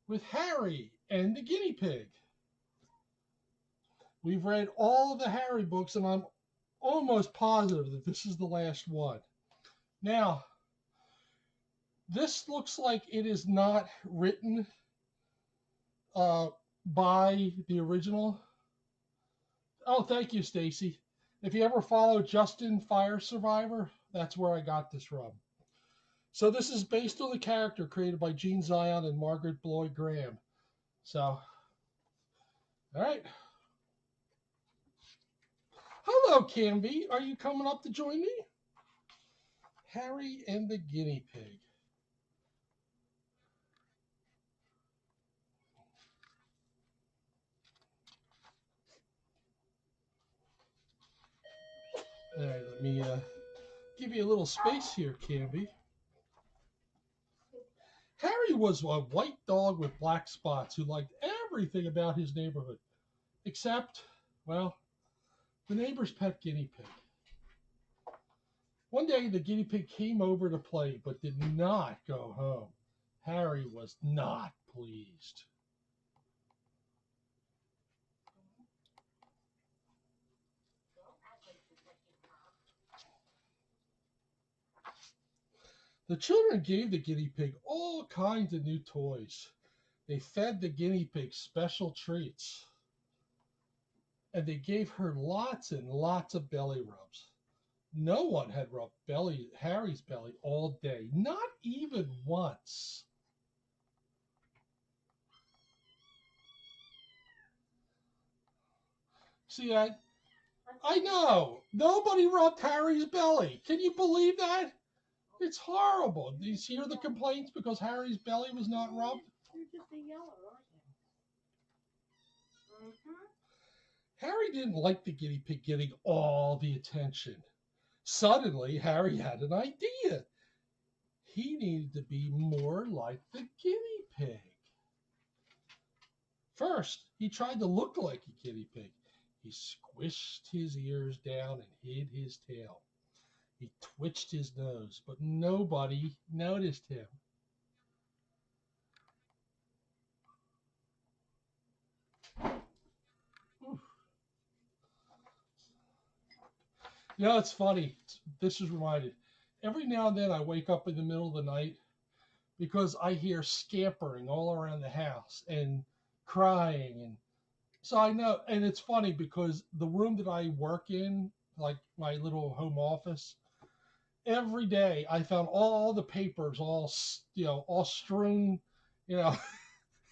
with Harry and the guinea pig. We've read all of the Harry books, and I'm almost positive that this is the last one. Now, this looks like it is not written by the original. Oh, thank you, Stacy. If you ever follow Justin Fire Survivor, that's where I got this from. So this is based on the character created by Gene Zion and Margaret Bloy Graham. So, all right. Hello, Canby. Are you coming up to join me? Harry and the guinea pig. All right, let me give you a little space here, Canby. Harry was a white dog with black spots who liked everything about his neighborhood, except, well, the neighbor's pet guinea pig. One day, the guinea pig came over to play, but did not go home. Harry was not pleased. The children gave the guinea pig all kinds of new toys. They fed the guinea pig special treats. And they gave her lots and lots of belly rubs. No one had rubbed Harry's belly all day, not even once. See that? I know. Nobody rubbed Harry's belly. Can you believe that? It's horrible. Do you hear the complaints because Harry's belly was not rubbed? You're just a yeller, aren't you? Harry didn't like the guinea pig getting all the attention. Suddenly, Harry had an idea. He needed to be more like the guinea pig. First, he tried to look like a guinea pig. He squished his ears down and hid his tail. He twitched his nose, but nobody noticed him. You know, it's funny. This is reminded. Every now and then I wake up in the middle of the night because I hear scampering all around the house and crying. And so I know, and it's funny because the room that I work in, like my little home office, every day I found all the papers all, all strewn, you know.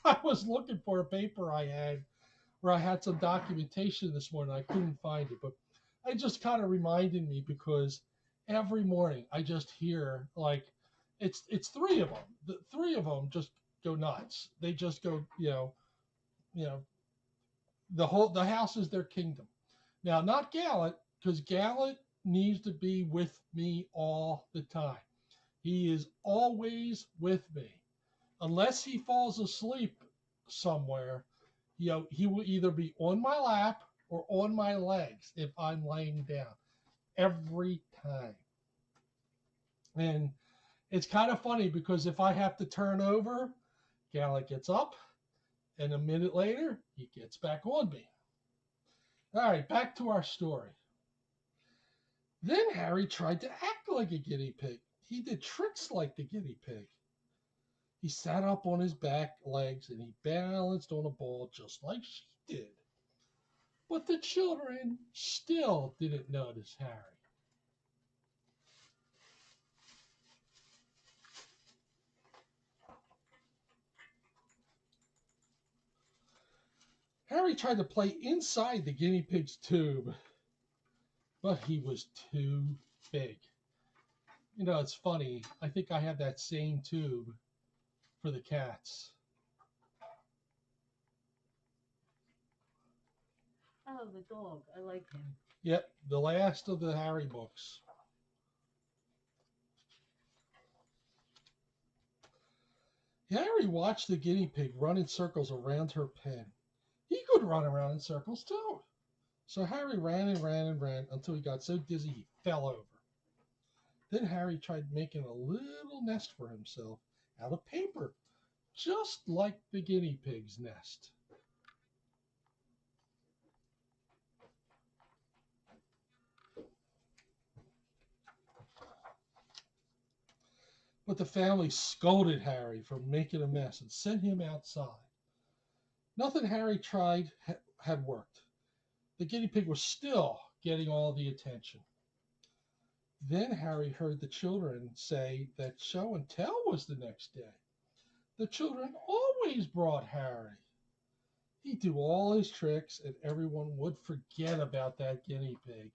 I was looking for a paper I had where I had some documentation this morning. I couldn't find it, but it just kind of reminded me because every morning I just hear like it's three of them. The three of them just go nuts. They just go, you know, the house is their kingdom. Now, not Gallant, because Gallant needs to be with me all the time. He is always with me, unless he falls asleep somewhere. He will either be on my lap or on my legs if I'm laying down every time. And it's kind of funny because if I have to turn over, Gallant gets up, and a minute later, he gets back on me. All right, back to our story. Then Harry tried to act like a guinea pig. He did tricks like the guinea pig. He sat up on his back legs and he balanced on a ball just like she did. But the children still didn't notice Harry. Harry tried to play inside the guinea pig's tube, but he was too big. You know, it's funny. I think I have that same tube for the cats. Oh, the dog. I like him. Yep, the last of the Harry books. Harry watched the guinea pig run in circles around her pen. He could run around in circles too. So Harry ran and ran and ran until he got so dizzy he fell over. Then Harry tried making a little nest for himself out of paper, just like the guinea pig's nest. But the family scolded Harry for making a mess and sent him outside. Nothing Harry tried had worked. The guinea pig was still getting all the attention. Then Harry heard the children say that show and tell was the next day. The children always brought Harry. He'd do all his tricks and everyone would forget about that guinea pig.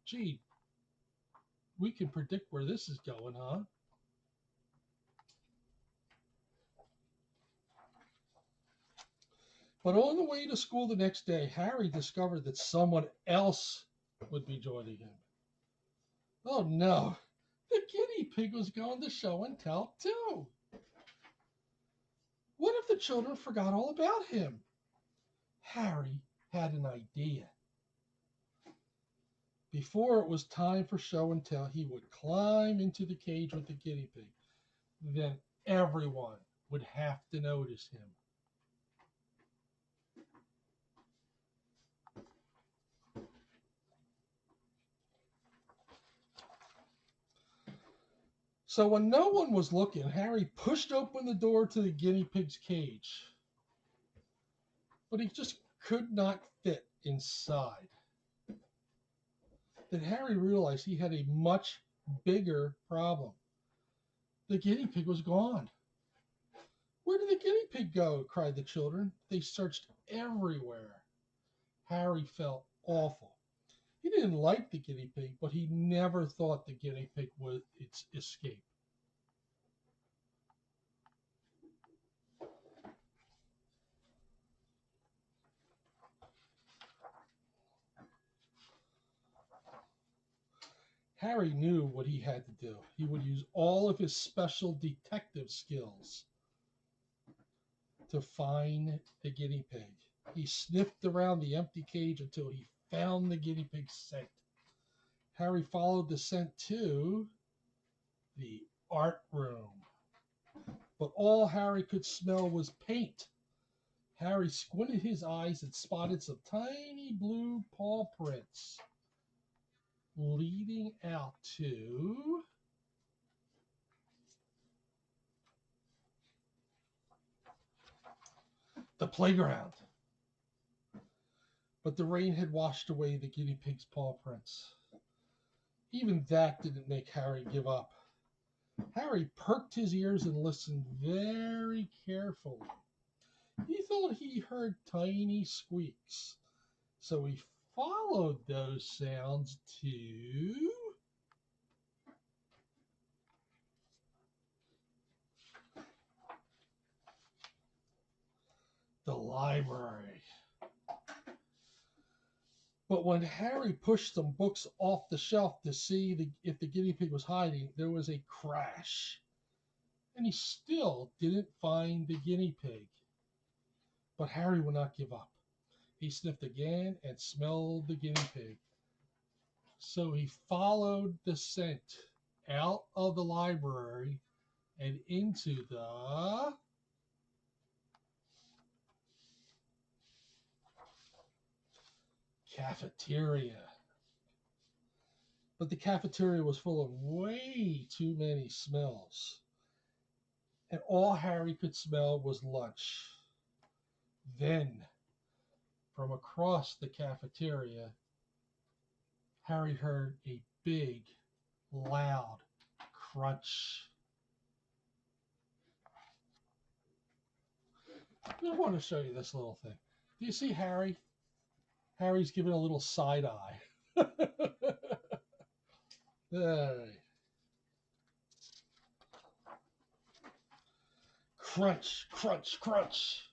Gee, we can predict where this is going, huh? But on the way to school the next day, Harry discovered that someone else would be joining him. Oh no, the guinea pig was going to show and tell too. What if the children forgot all about him? Harry had an idea. Before it was time for show and tell, he would climb into the cage with the guinea pig. Then everyone would have to notice him. So when no one was looking, Harry pushed open the door to the guinea pig's cage. But he just could not fit inside. Then Harry realized he had a much bigger problem. The guinea pig was gone. Where did the guinea pig go? Cried the children. They searched everywhere. Harry felt awful. He didn't like the guinea pig, but he never thought the guinea pig would escape. Harry knew what he had to do. He would use all of his special detective skills to find the guinea pig. He sniffed around the empty cage until he found the guinea pig's scent. Harry followed the scent to the art room. But all Harry could smell was paint. Harry squinted his eyes and spotted some tiny blue paw prints leading out to the playground. But the rain had washed away the guinea pig's paw prints. Even that didn't make Harry give up. Harry perked his ears and listened very carefully. He thought he heard tiny squeaks, so he followed those sounds to the library. But when Harry pushed some books off the shelf to see if the guinea pig was hiding, there was a crash. And he still didn't find the guinea pig. But Harry would not give up. He sniffed again and smelled the guinea pig. So he followed the scent out of the library and into the cafeteria. But the cafeteria was full of way too many smells. And all Harry could smell was lunch. Then, from across the cafeteria, Harry heard a big, loud crunch. I want to show you this little thing. Do you see Harry? Harry's giving a little side eye. Hey. Crunch, crunch, crunch.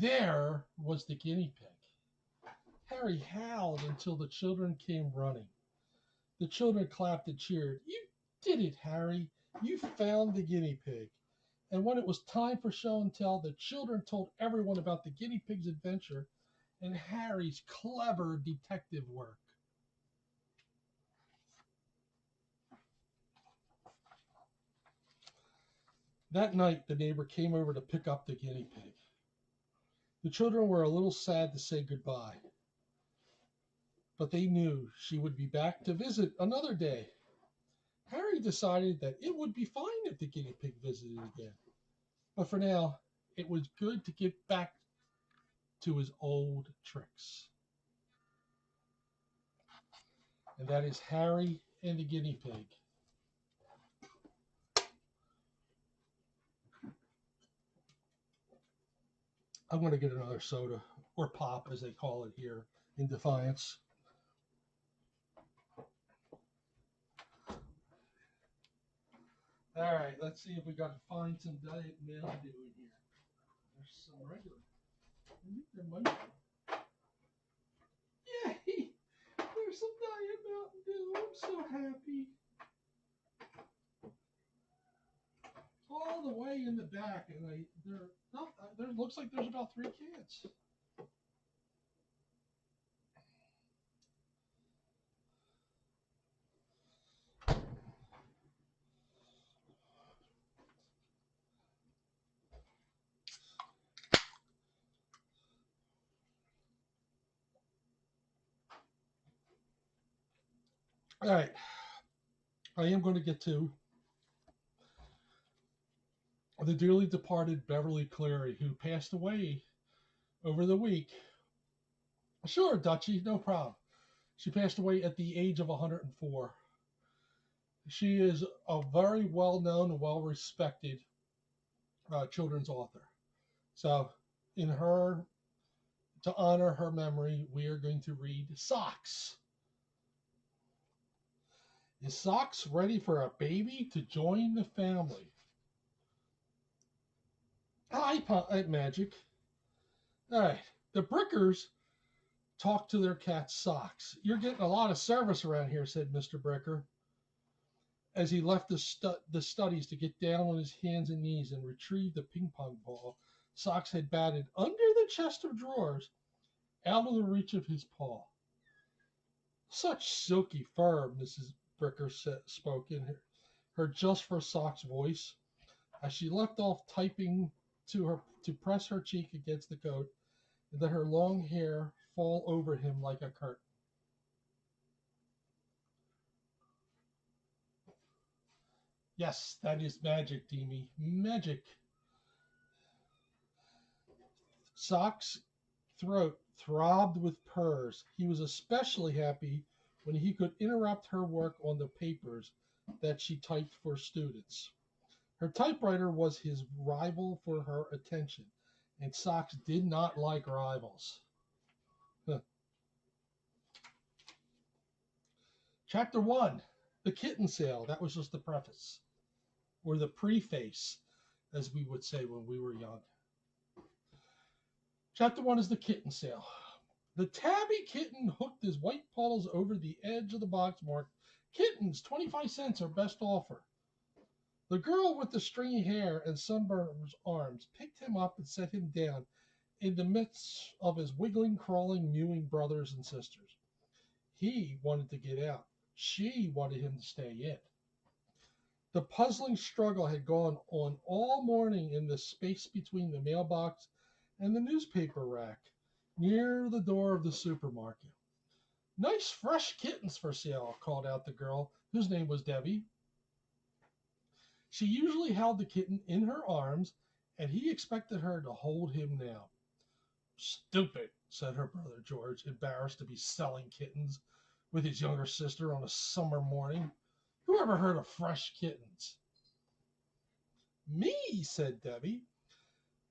There was the guinea pig. Harry howled until the children came running. The children clapped and cheered. You did it, Harry. You found the guinea pig. And when it was time for show and tell, the children told everyone about the guinea pig's adventure and Harry's clever detective work. That night, the neighbor came over to pick up the guinea pig. The children were a little sad to say goodbye, but they knew she would be back to visit another day. Harry decided that it would be fine if the guinea pig visited again, but for now, it was good to get back to his old tricks. And that is Harry and the guinea pig. I'm going to get another soda, or pop as they call it here in Defiance. All right, let's see if we got to find some Diet Mountain Dew in here. There's some regular. I think there might be. Yay! There's some Diet Mountain Dew. I'm so happy. All the way in the back, and there looks like there's about 3 cans. All right, I am going to get to the dearly departed Beverly Cleary, who passed away over the week. Sure, Dutchie, no problem. She passed away at the age of 104. She is a very well-known and well-respected children's author. So, to honor her memory, we are going to read Socks. Is Socks ready for a baby to join the family? Hi, Magic. All right. The Brickers talk to their cat Socks. You're getting a lot of service around here, said Mr. Bricker, as he left the studies to get down on his hands and knees and retrieve the ping pong ball Socks had batted under the chest of drawers, out of the reach of his paw. Such silky fur, Mrs. Bricker spoke in her just for Socks voice, as she left off typing to press her cheek against the coat and let her long hair fall over him like a curtain. Yes, that is magic, Deemy. Magic. Socks' throat throbbed with purrs. He was especially happy when he could interrupt her work on the papers that she typed for students. Her typewriter was his rival for her attention, and Socks did not like rivals. Chapter 1, The Kitten Sale. That was just the preface, or the preface, as we would say when we were young. Chapter 1 is The Kitten Sale. The tabby kitten hooked his white paws over the edge of the box marked, "Kittens, 25 cents, our best offer." The girl with the stringy hair and sunburned arms picked him up and set him down in the midst of his wiggling, crawling, mewing brothers and sisters. He wanted to get out. She wanted him to stay in. The puzzling struggle had gone on all morning in the space between the mailbox and the newspaper rack near the door of the supermarket. "Nice fresh kittens for sale," called out the girl, whose name was Debbie. She usually held the kitten in her arms, and he expected her to hold him now. "Stupid," said her brother George, embarrassed to be selling kittens with his younger sister on a summer morning. "Who ever heard of fresh kittens?" "Me," said Debbie,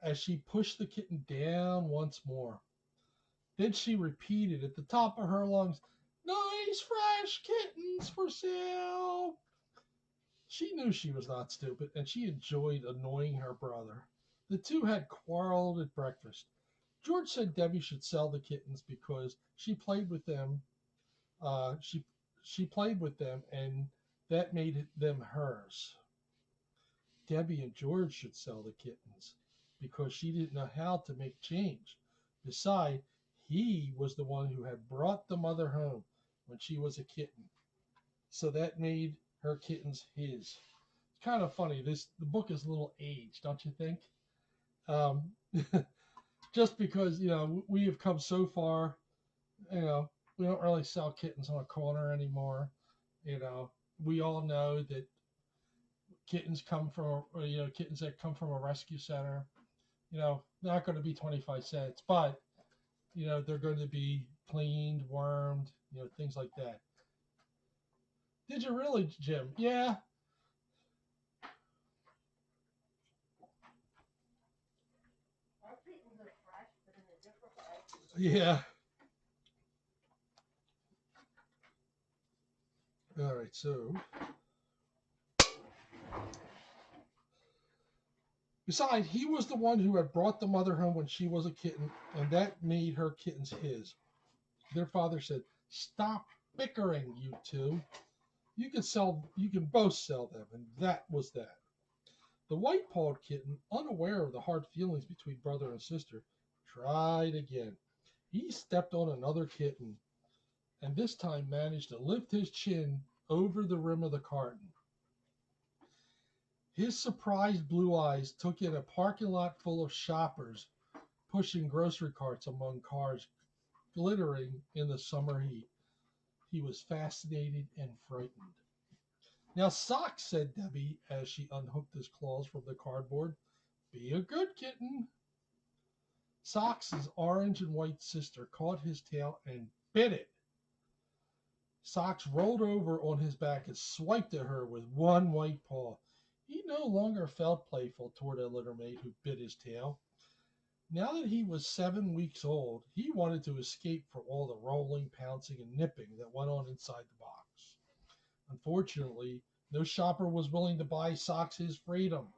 as she pushed the kitten down once more. Then she repeated at the top of her lungs, "Nice fresh kittens for sale." She knew she was not stupid, and she enjoyed annoying her brother. The two had quarreled at breakfast. George said Debbie should sell the kittens because she played with them. She played with them, and that made them hers. Debbie and George should sell the kittens because she didn't know how to make change. Besides, he was the one who had brought the mother home when she was a kitten, so that made her kittens his. kind of funny. The book is a little aged, don't you think? Um, just because we have come so far. You know, we don't really sell kittens on a corner anymore. You know, we all know that kittens come from kittens that come from a rescue center. Not going to be 25 cents, but they're going to be cleaned, wormed, things like that. Did you really, Jim? Yeah. Our kittens are fresh, but in a different way. Yeah. All right. So, besides, he was the one who had brought the mother home when she was a kitten, and that made her kittens his. Their father said, "Stop bickering, you two. You can both sell them," and that was that. The white-pawed kitten, unaware of the hard feelings between brother and sister, tried again. He stepped on another kitten, and this time managed to lift his chin over the rim of the carton. His surprised blue eyes took in a parking lot full of shoppers pushing grocery carts among cars glittering in the summer heat. He was fascinated and frightened. "Now, Socks," said Debbie as she unhooked his claws from the cardboard, "be a good kitten." Socks' orange and white sister caught his tail and bit it. Socks rolled over on his back and swiped at her with one white paw. He no longer felt playful toward a littermate who bit his tail. Now that he was 7 weeks old, he wanted to escape from all the rolling, pouncing, and nipping that went on inside the box. Unfortunately, no shopper was willing to buy Socks his freedom.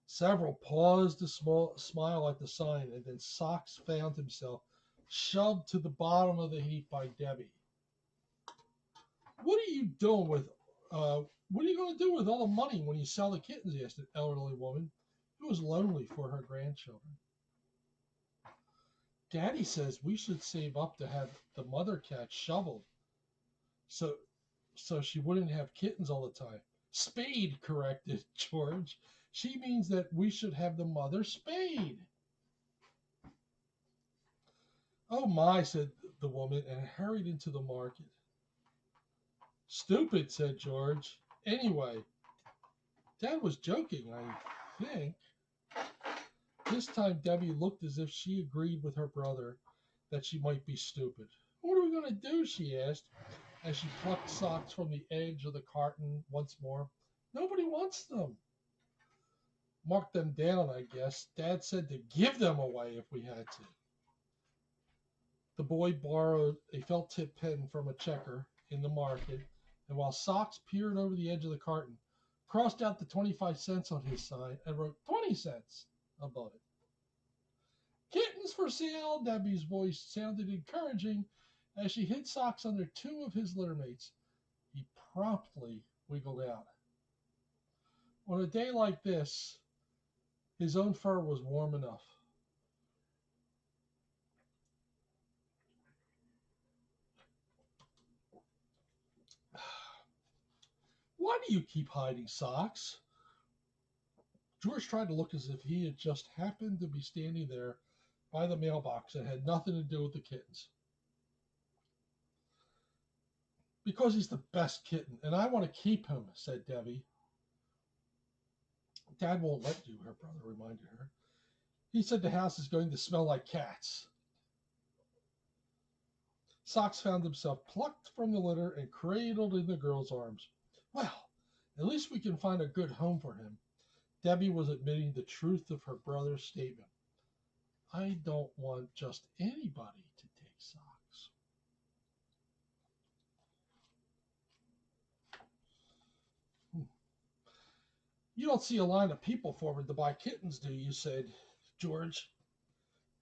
Several paused to smile at the sign, and then Socks found himself shoved to the bottom of the heap by Debbie. "What are you doing with? What are you going to do with all the money when you sell the kittens?" asked an elderly woman who was lonely for her grandchildren. "Daddy says we should save up to have the mother cat shoveled, so she wouldn't have kittens all the time." "Spayed," corrected George. "She means that we should have the mother spayed." "Oh my," said the woman, and hurried into the market. "Stupid," said George. "Anyway, Dad was joking, I think." This time Debbie looked as if she agreed with her brother that she might be stupid. "What are we going to do?" she asked as she plucked Socks from the edge of the carton once more. "Nobody wants them." "Mark them down, I guess. Dad said to give them away if we had to." The boy borrowed a felt tip pen from a checker in the market, and while Socks peered over the edge of the carton, crossed out the 25 cents on his sign and wrote 20 cents above it. "Kittens for sale." Debbie's voice sounded encouraging as she hid Socks under two of his littermates. He promptly wiggled out. On a day like this, his own fur was warm enough. "Why do you keep hiding, Socks?" George tried to look as if he had just happened to be standing there by the mailbox and had nothing to do with the kittens. "Because he's the best kitten, and I want to keep him," said Debbie. "Dad won't let you," her brother reminded her. "He said the house is going to smell like cats." Socks found himself plucked from the litter and cradled in the girl's arms. "Well, at least we can find a good home for him." Debbie was admitting the truth of her brother's statement. "I don't want just anybody to take Socks." "You don't see a line of people forming to buy kittens, do you?" said George.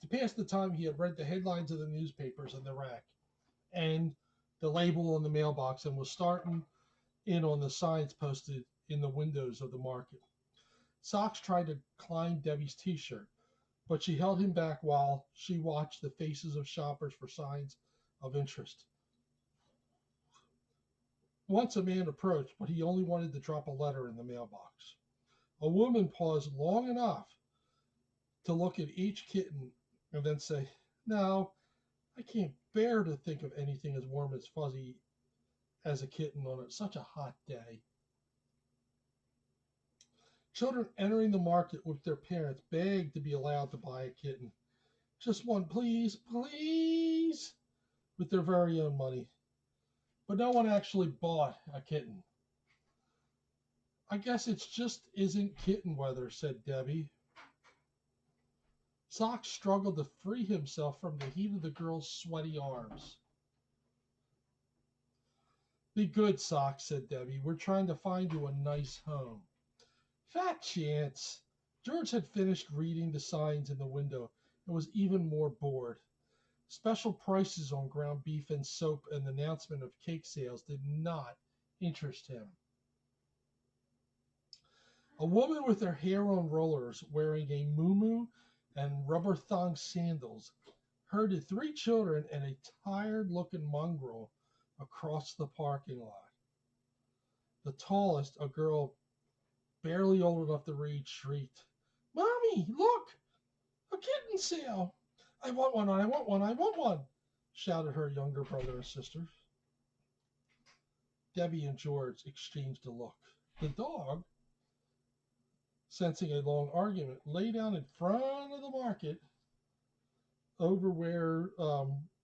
To pass the time, he had read the headlines of the newspapers in the rack and the label on the mailbox and was starting in on the signs posted in the windows of the market. Socks tried to climb Debbie's t-shirt, but she held him back while she watched the faces of shoppers for signs of interest. Once a man approached, but he only wanted to drop a letter in the mailbox. A woman paused long enough to look at each kitten and then say, "No, I can't bear to think of anything as warm as Fuzzy as a kitten on such a hot day." Children entering the market with their parents begged to be allowed to buy a kitten. "Just one, please, please," with their very own money. But no one actually bought a kitten. "I guess it's just isn't kitten weather," said Debbie. Socks struggled to free himself from the heat of the girl's sweaty arms. "Be good, Socks," said Debbie. "We're trying to find you a nice home." Fat chance. George had finished reading the signs in the window and was even more bored. Special prices on ground beef and soap and the announcement of cake sales did not interest him. A woman with her hair on rollers, wearing a muumuu and rubber thong sandals, herded 3 children and a tired-looking mongrel across the parking lot. The tallest, a girl barely old enough to read, shrieked, "Mommy, look! A kitten sale! I want one, I want one, I want one!" shouted her younger brother and sister. Debbie and George exchanged a look. The dog, sensing a long argument, lay down in front of the market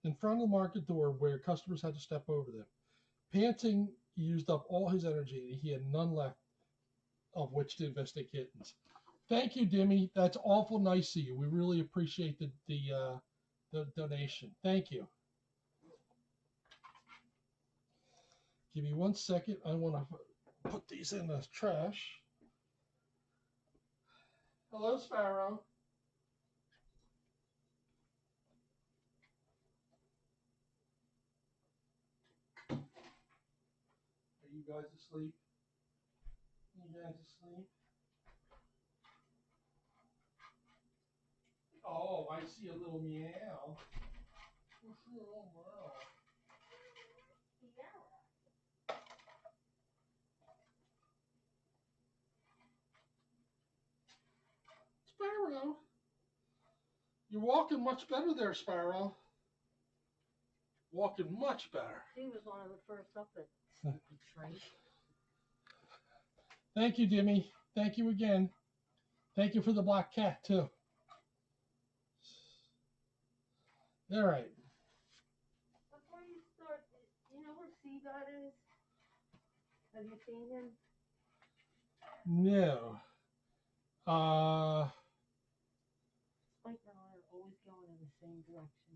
in front of the market door where customers had to step over them. Panting, he used up all his energy, and he had none left of which to investigate kittens. Thank you, Dimmy. That's awful nice of you. We really appreciate the donation. Thank you. Give me 1 second. I want to put these in the trash. Hello, Sparrow. Are you guys asleep? You guys asleep? Oh, I see a little meow. What's a little meow? Sparrow, you're walking much better there, Sparrow. Walking much better. He was one of the first up at the tree. Thank you, Dimmy. Thank you again. Thank you for the black cat, too. All right. Before you start, you know where C-Dot is? Have you seen him? No. Spike and I are always going in the same direction.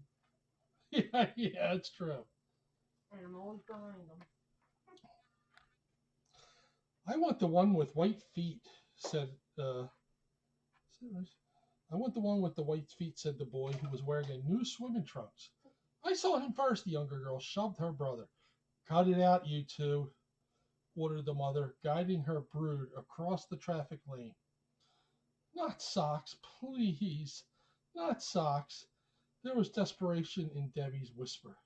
Yeah, that's true. And I'm always behind them. I want the one with white feet, said, I want the one with the white feet, said the boy who was wearing a new swimming trunks. "I saw him first," the younger girl shoved her brother. "Cut it out, you two," ordered the mother, guiding her brood across the traffic lane. "Not Socks, please. Not Socks." There was desperation in Debbie's whisper.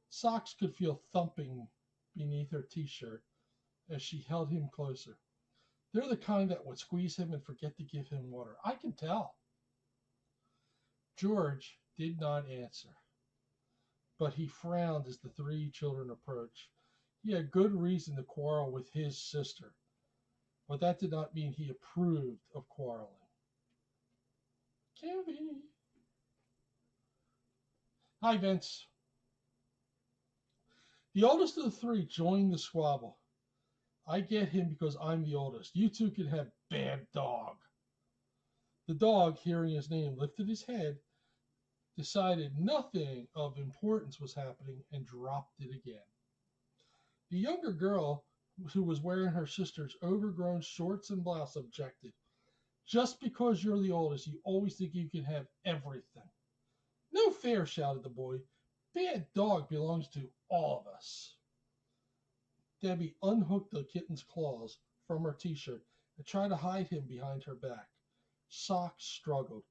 Socks could feel thumping beneath her t-shirt as she held him closer. "They're the kind that would squeeze him and forget to give him water. I can tell." George did not answer, but he frowned as the 3 children approached. He had good reason to quarrel with his sister, but that did not mean he approved of quarreling. Kimmy. Hi, Vince. The oldest of the 3 joined the squabble. "I get him because I'm the oldest. You two can have Bad Dog." The dog, hearing his name, lifted his head, decided nothing of importance was happening, and dropped it again. The younger girl, who was wearing her sister's overgrown shorts and blouse, objected. "Just because you're the oldest, you always think you can have everything." "No fair," shouted the boy. "Bad Dog belongs to all of us." Debbie unhooked the kitten's claws from her t-shirt and tried to hide him behind her back. Socks struggled.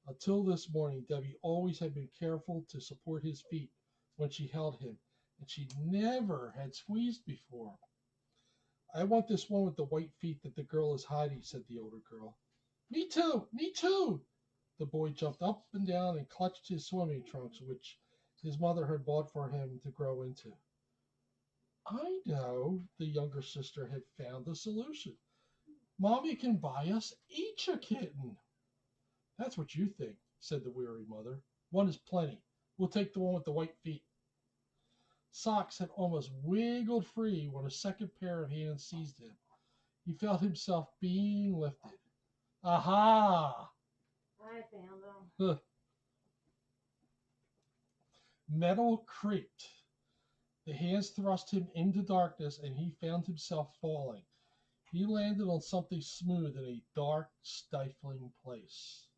Until this morning, Debbie always had been careful to support his feet when she held him, and she never had squeezed before. I want this one with the white feet that the girl is hiding, said the older girl. Me too, me too. The boy jumped up and down and clutched his swimming trunks, which his mother had bought for him to grow into. I know, the younger sister had found the solution. Mommy can buy us each a kitten. That's what you think, said the weary mother. One is plenty. We'll take the one with the white feet. Socks had almost wiggled free when a second pair of hands seized him. He felt himself being lifted. Aha! I found them. Metal creaked. The hands thrust him into darkness, and he found himself falling. He landed on something smooth in a dark, stifling place.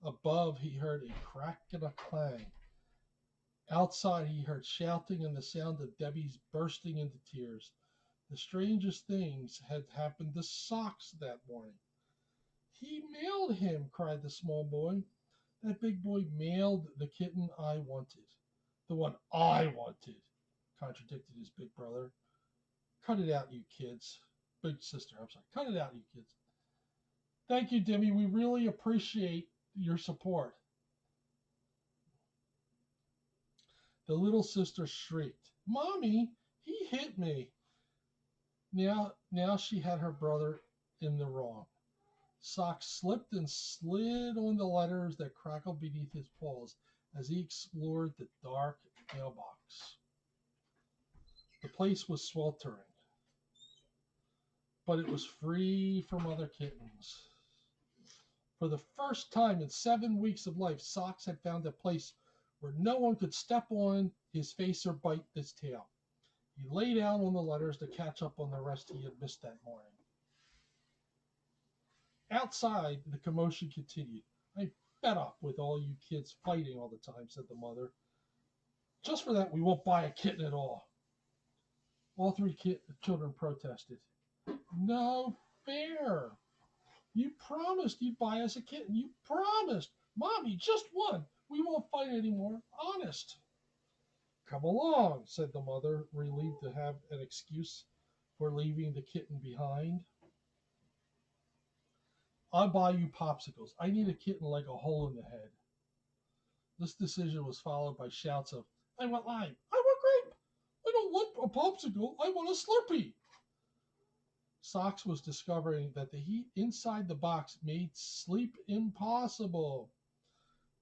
Above, he heard a crack and a clang. Outside, he heard shouting and the sound of Debbie's bursting into tears. The strangest things had happened to Socks that morning. He mailed him, cried the small boy. That big boy mailed the kitten I wanted. The one I wanted, contradicted his big brother. Cut it out, you kids. Big sister, I'm sorry. Cut it out, you kids. Thank you, Demi. We really appreciate your support. The little sister shrieked, Mommy, he hit me. Now she had her brother in the wrong. Socks slipped and slid on the letters that crackled beneath his paws as he explored the dark mailbox. The place was sweltering, but it was free from other kittens. For the first time in 7 weeks of life, Socks had found a place where no one could step on his face or bite his tail. He lay down on the letters to catch up on the rest he had missed that morning. Outside, the commotion continued. I'm fed up with all you kids fighting all the time, said the mother. Just for that, we won't buy a kitten at all. All three children protested. No fair. You promised you'd buy us a kitten. You promised. Mommy, just one. We won't fight anymore. Honest. Come along, said the mother, relieved to have an excuse for leaving the kitten behind. I'll buy you popsicles. I need a kitten like a hole in the head. This decision was followed by shouts of, I want lime. I want grape. I don't want a popsicle. I want a Slurpee. Socks was discovering that the heat inside the box made sleep impossible.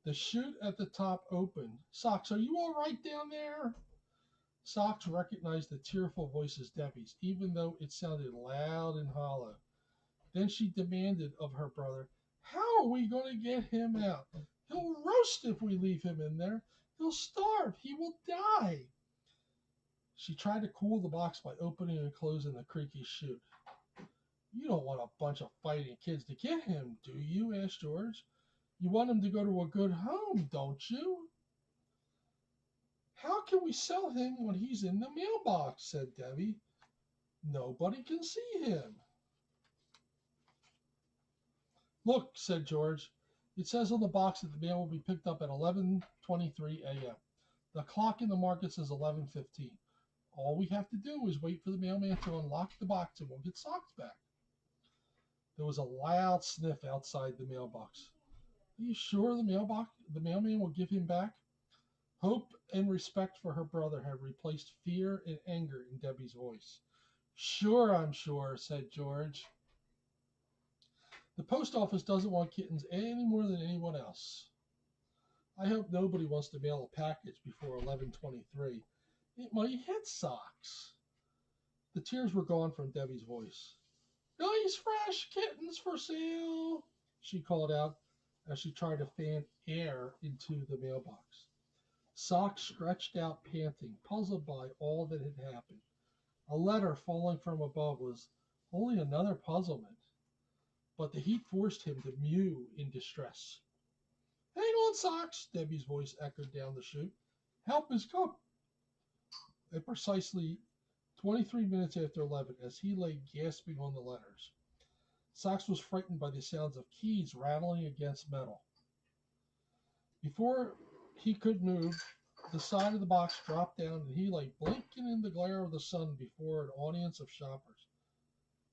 The chute at the top opened. Socks, are you all right down there? Socks recognized the tearful voice as Debbie's, even though it sounded loud and hollow. Then she demanded of her brother, how are we going to get him out? He'll roast if we leave him in there. He'll starve. He will die. She tried to cool the box by opening and closing the creaky chute. You don't want a bunch of fighting kids to get him, do you? Asked George. You want him to go to a good home, don't you? How can we sell him when he's in the mailbox? Said Debbie. Nobody can see him. Look, said George. It says on the box that the mail will be picked up at 11:23 a.m. The clock in the market says 11:15. All we have to do is wait for the mailman to unlock the box and we'll get Socks back. There was a loud sniff outside the mailbox. Are you sure the mailman will give him back? Hope and respect for her brother had replaced fear and anger in Debbie's voice. Sure, I'm sure, said George. The post office doesn't want kittens any more than anyone else. I hope nobody wants to mail a package before 11:23. It might hit Socks. The tears were gone from Debbie's voice. Nice fresh kittens for sale, she called out as she tried to fan air into the mailbox. Socks stretched out panting, puzzled by all that had happened. A letter falling from above was only another puzzlement, but the heat forced him to mew in distress. Hang on, Socks, Debbie's voice echoed down the chute. Help is come. At precisely 23 minutes after 11, as he lay gasping on the letters, Socks was frightened by the sounds of keys rattling against metal. Before he could move, the side of the box dropped down, and he lay blinking in the glare of the sun before an audience of shoppers.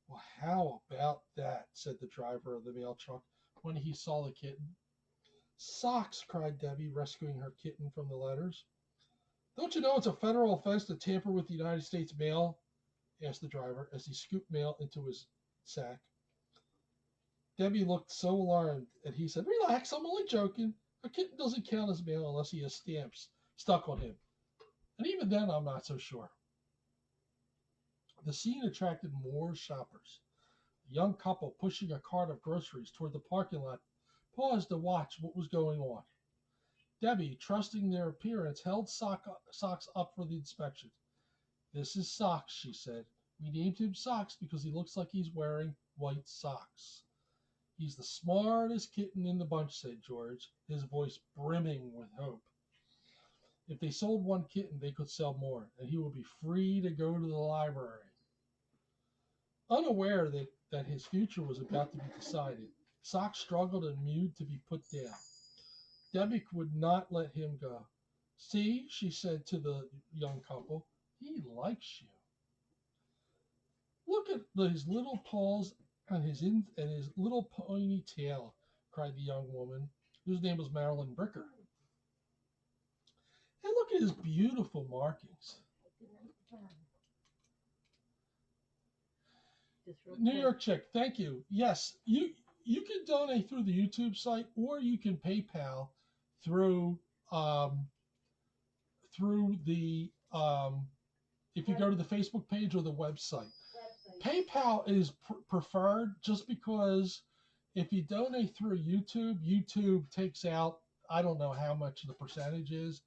Well, how about that? Said the driver of the mail truck when he saw the kitten. Socks, cried Debbie, rescuing her kitten from the letters. Don't you know it's a federal offense to tamper with the United States mail? Asked the driver as he scooped mail into his sack. Debbie looked so alarmed that he said, Relax, I'm only joking. A kitten doesn't count as mail unless he has stamps stuck on him. And even then, I'm not so sure. The scene attracted more shoppers. A young couple pushing a cart of groceries toward the parking lot paused to watch what was going on. Debbie, trusting their appearance, held Socks up for the inspection. This is Socks, she said. We named him Socks because he looks like he's wearing white socks. He's the smartest kitten in the bunch, said George, his voice brimming with hope. If they sold one kitten, they could sell more, and he would be free to go to the library. Unaware that his future was about to be decided, Socks struggled and mewed to be put down. Debbie would not let him go. See, she said to the young couple, he likes you. Look at his little paws and his little pointy tail, cried the young woman, whose name was Marilyn Bricker. And look at his beautiful markings. New York Chick, thank you. Yes, you can donate through the YouTube site, or you can PayPal through the if you go to the Facebook page or the website. PayPal is preferred just because if you donate through YouTube takes out, I don't know how much the percentage is,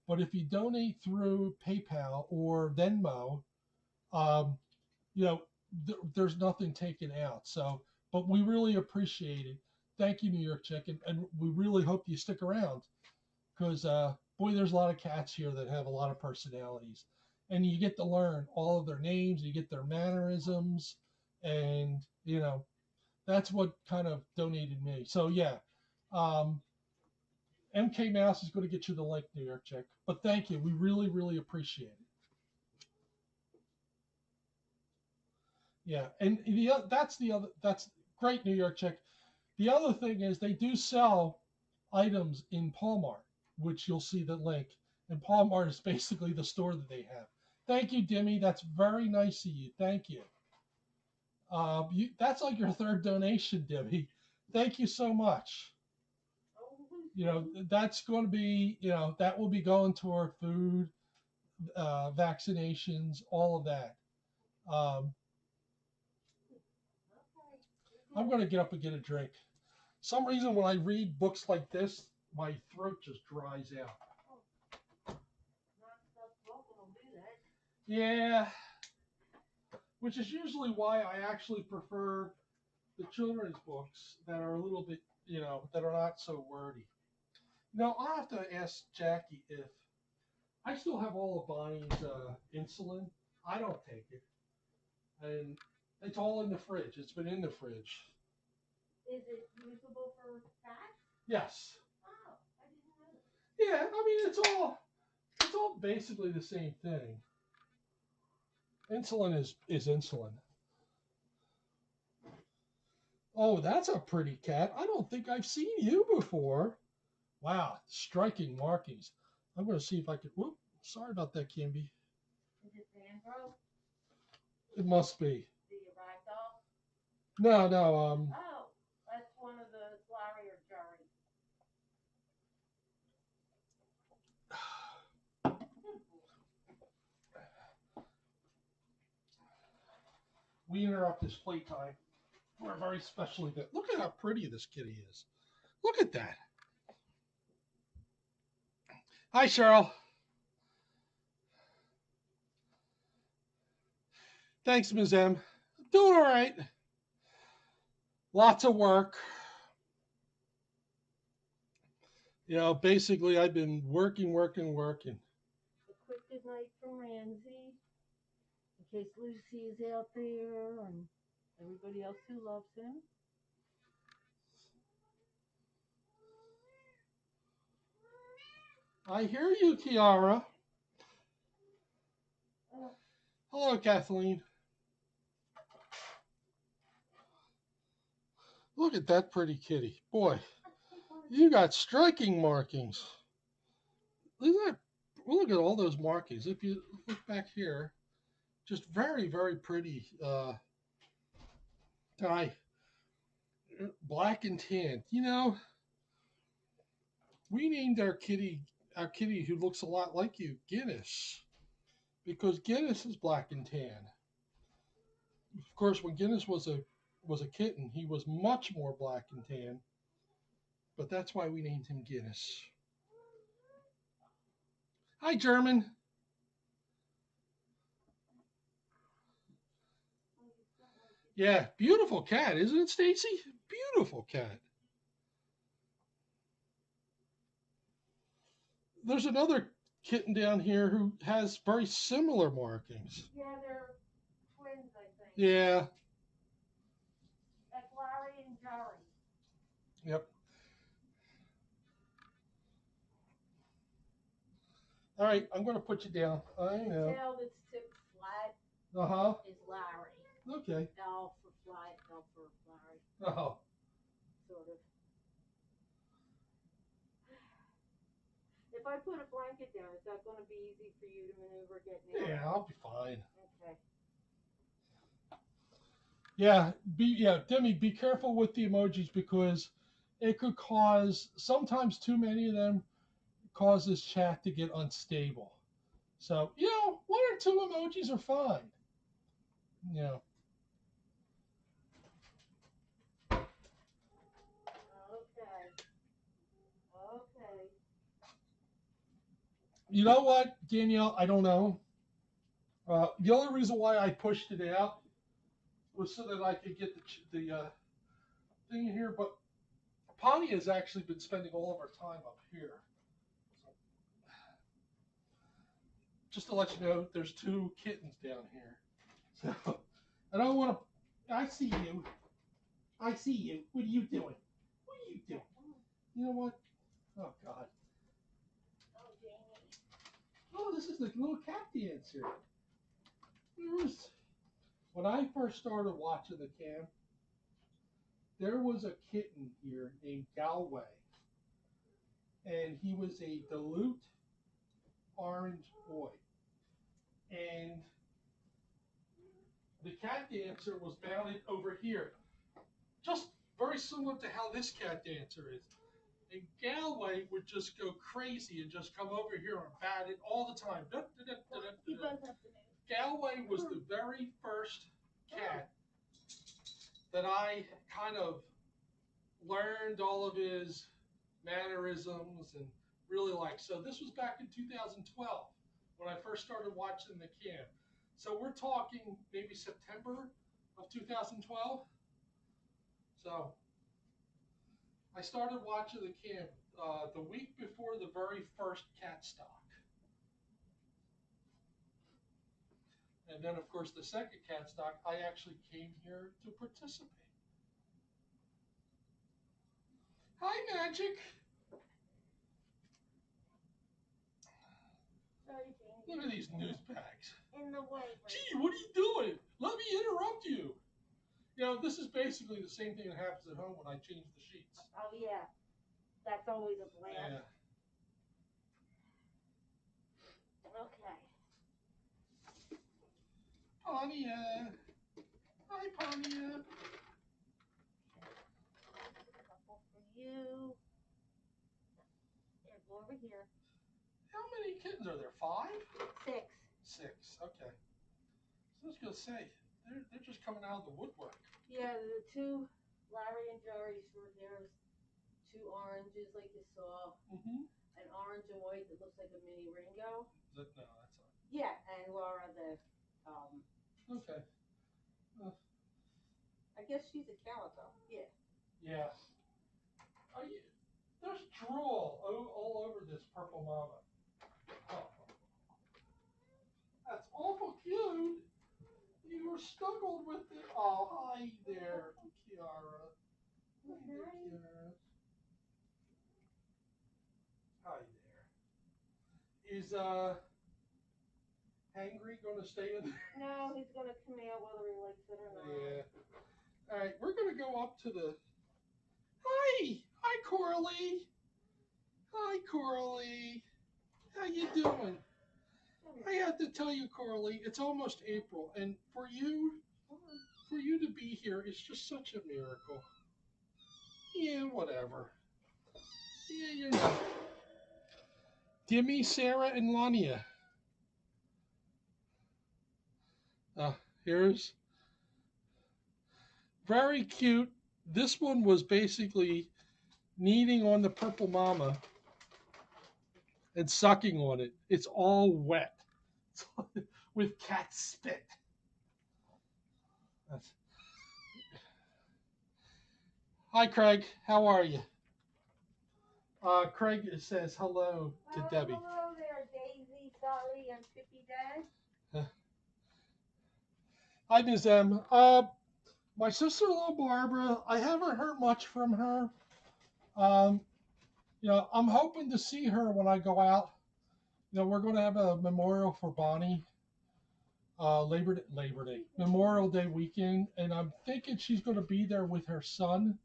but if you donate through PayPal or Venmo, there's nothing taken out. So, but we really appreciate it. Thank you, New York Chicken, and we really hope you stick around because, boy, there's a lot of cats here that have a lot of personalities, and you get to learn all of their names, you get their mannerisms, and that's what kind of donated me. So yeah, MK Mouse is going to get you the link, New York Chick. But thank you, we really, really appreciate it. Yeah, and that's great, New York Chick. The other thing is they do sell items in Walmart, which you'll see the link. And Walmart is basically the store that they have. Thank you, Dimmy. That's very nice of you. Thank you. That's like your third donation, Dimmy. Thank you so much. That's going to be, that will be going toward food, vaccinations, all of that. I'm going to get up and get a drink. Some reason when I read books like this, my throat just dries out. Yeah, which is usually why I actually prefer the children's books that are a little bit, that are not so wordy. I'll have to ask Jackie if I still have all of Bonnie's insulin. I don't take it. And it's all in the fridge. It's been in the fridge. Is it usable for cats? Yes. Oh, I didn't know. Yeah, I mean it's all basically the same thing. Insulin is insulin. Oh, that's a pretty cat. I don't think I've seen you before. Wow, striking markings. I'm going to see if I can. Whoop, sorry about that, Kimby. Is it Sandro? It must be. The ragdoll? No. Oh, that's one of the Larry or Jerry. We interrupt this playtime for a very special event. Look at how pretty this kitty is. Look at that. Hi, Cheryl. Thanks, Ms. M. Doing all right. Lots of work. Basically, I've been working. A quick good night from Ramsey, in case Lucy is out there and everybody else who loves him. I hear you, Kiara. Oh, Hello, Kathleen. Look at that pretty kitty. Boy, you got striking markings. Look at, look at all those markings. If you look back here, just very, very pretty dye. Black and tan. You know, we named our kitty who looks a lot like you, Guinness, because Guinness is black and tan. Of course, when Guinness was a kitten, he was much more black and tan, but that's why we named him Guinness. Hi, German. Yeah, beautiful cat, isn't it, Stacy? Beautiful cat. There's another kitten down here who has very similar markings. yeah, they're twins, I think. Yeah. Like Larry and Jerry. Yep. All right, I'm going to put you down. I The know. tail that's tipped flat Uh-huh. is Larry. Okay. L for flat, L for Larry, Oh. sort of. If I put a blanket down, is that going to be easy for you to maneuver getting out? Yeah, I'll be fine. Okay. Yeah, Demi, be careful with the emojis because it could cause sometimes too many of them causes chat to get unstable. So, one or two emojis are fine. Yeah. Okay. Okay. You know what, Danielle? I don't know. The only reason why I pushed it out was so that I could get the thing in here. But Ponty has actually been spending all of our time up here. So, just to let you know, there's two kittens down here. So I don't want to. I see you. I see you. What are you doing? What are you doing? You know what? Oh God. Oh, Jamie. Oh, this is the little cat dancer. When I first started watching the cam, there was a kitten here named Galway, and he was a dilute orange boy. And the cat dancer was mounted over here, just very similar to how this cat dancer is. And Galway would just go crazy and just come over here and bat it all the time. He does have to move. Galway was the very first cat that I kind of learned all of his mannerisms and really liked. So this was back in 2012 when I first started watching the cam. So we're talking maybe September of 2012. So I started watching the cam the week before the very first cat stock. And then, of course, the second cat stock, I actually came here to participate. Hi, Magic. Sorry, Jamie. Look at these news bags. In the way. Right? Gee, what are you doing? Let me interrupt you. This is basically the same thing that happens at home when I change the sheets. Oh, yeah. That's always a blast. Yeah. Okay. Pontia. Hi, Pontia. Couple for you. Yeah, go over here. How many kittens are there? 5? 6. 6. Okay. So I was gonna say they're just coming out of the woodwork. Yeah, the two Larry and Jerry's were there's 2 oranges like you saw. Mm-hmm. An orange and white that looks like a mini Ringo. No, that's not. Yeah, and Laura the Okay. I guess she's a calico. Yeah. Yeah. There's drool all over this purple mama. Oh. That's awful cute. You were snuggled with it. Oh, hi there, Kiara. Hi there, Kiara. Hi there. Is Hangry going to stay in? No, he's gonna come out whether he likes it or not. Yeah. All right, we're going to go up to the. Hi, hi, Coralie. Hi, Coralie. How you doing? I have to tell you, Coralie, it's almost April, and for you to be here is just such a miracle. Yeah, whatever. Yeah, you're not. Dimmy, Sarah, and Lania. Here's very cute. This one was basically kneading on the purple mama and sucking on it. It's all wet with cat spit. That's... Hi, Craig. How are you? Craig says hello to Debbie. Hello there, Daisy, Sally, and Pippy Dad. Hi, Ms. M. My sister-in-law Barbara, I haven't heard much from her. I'm hoping to see her when I go out. We're going to have a memorial for Bonnie, Labor Day, Memorial Day weekend, and I'm thinking she's going to be there with her son.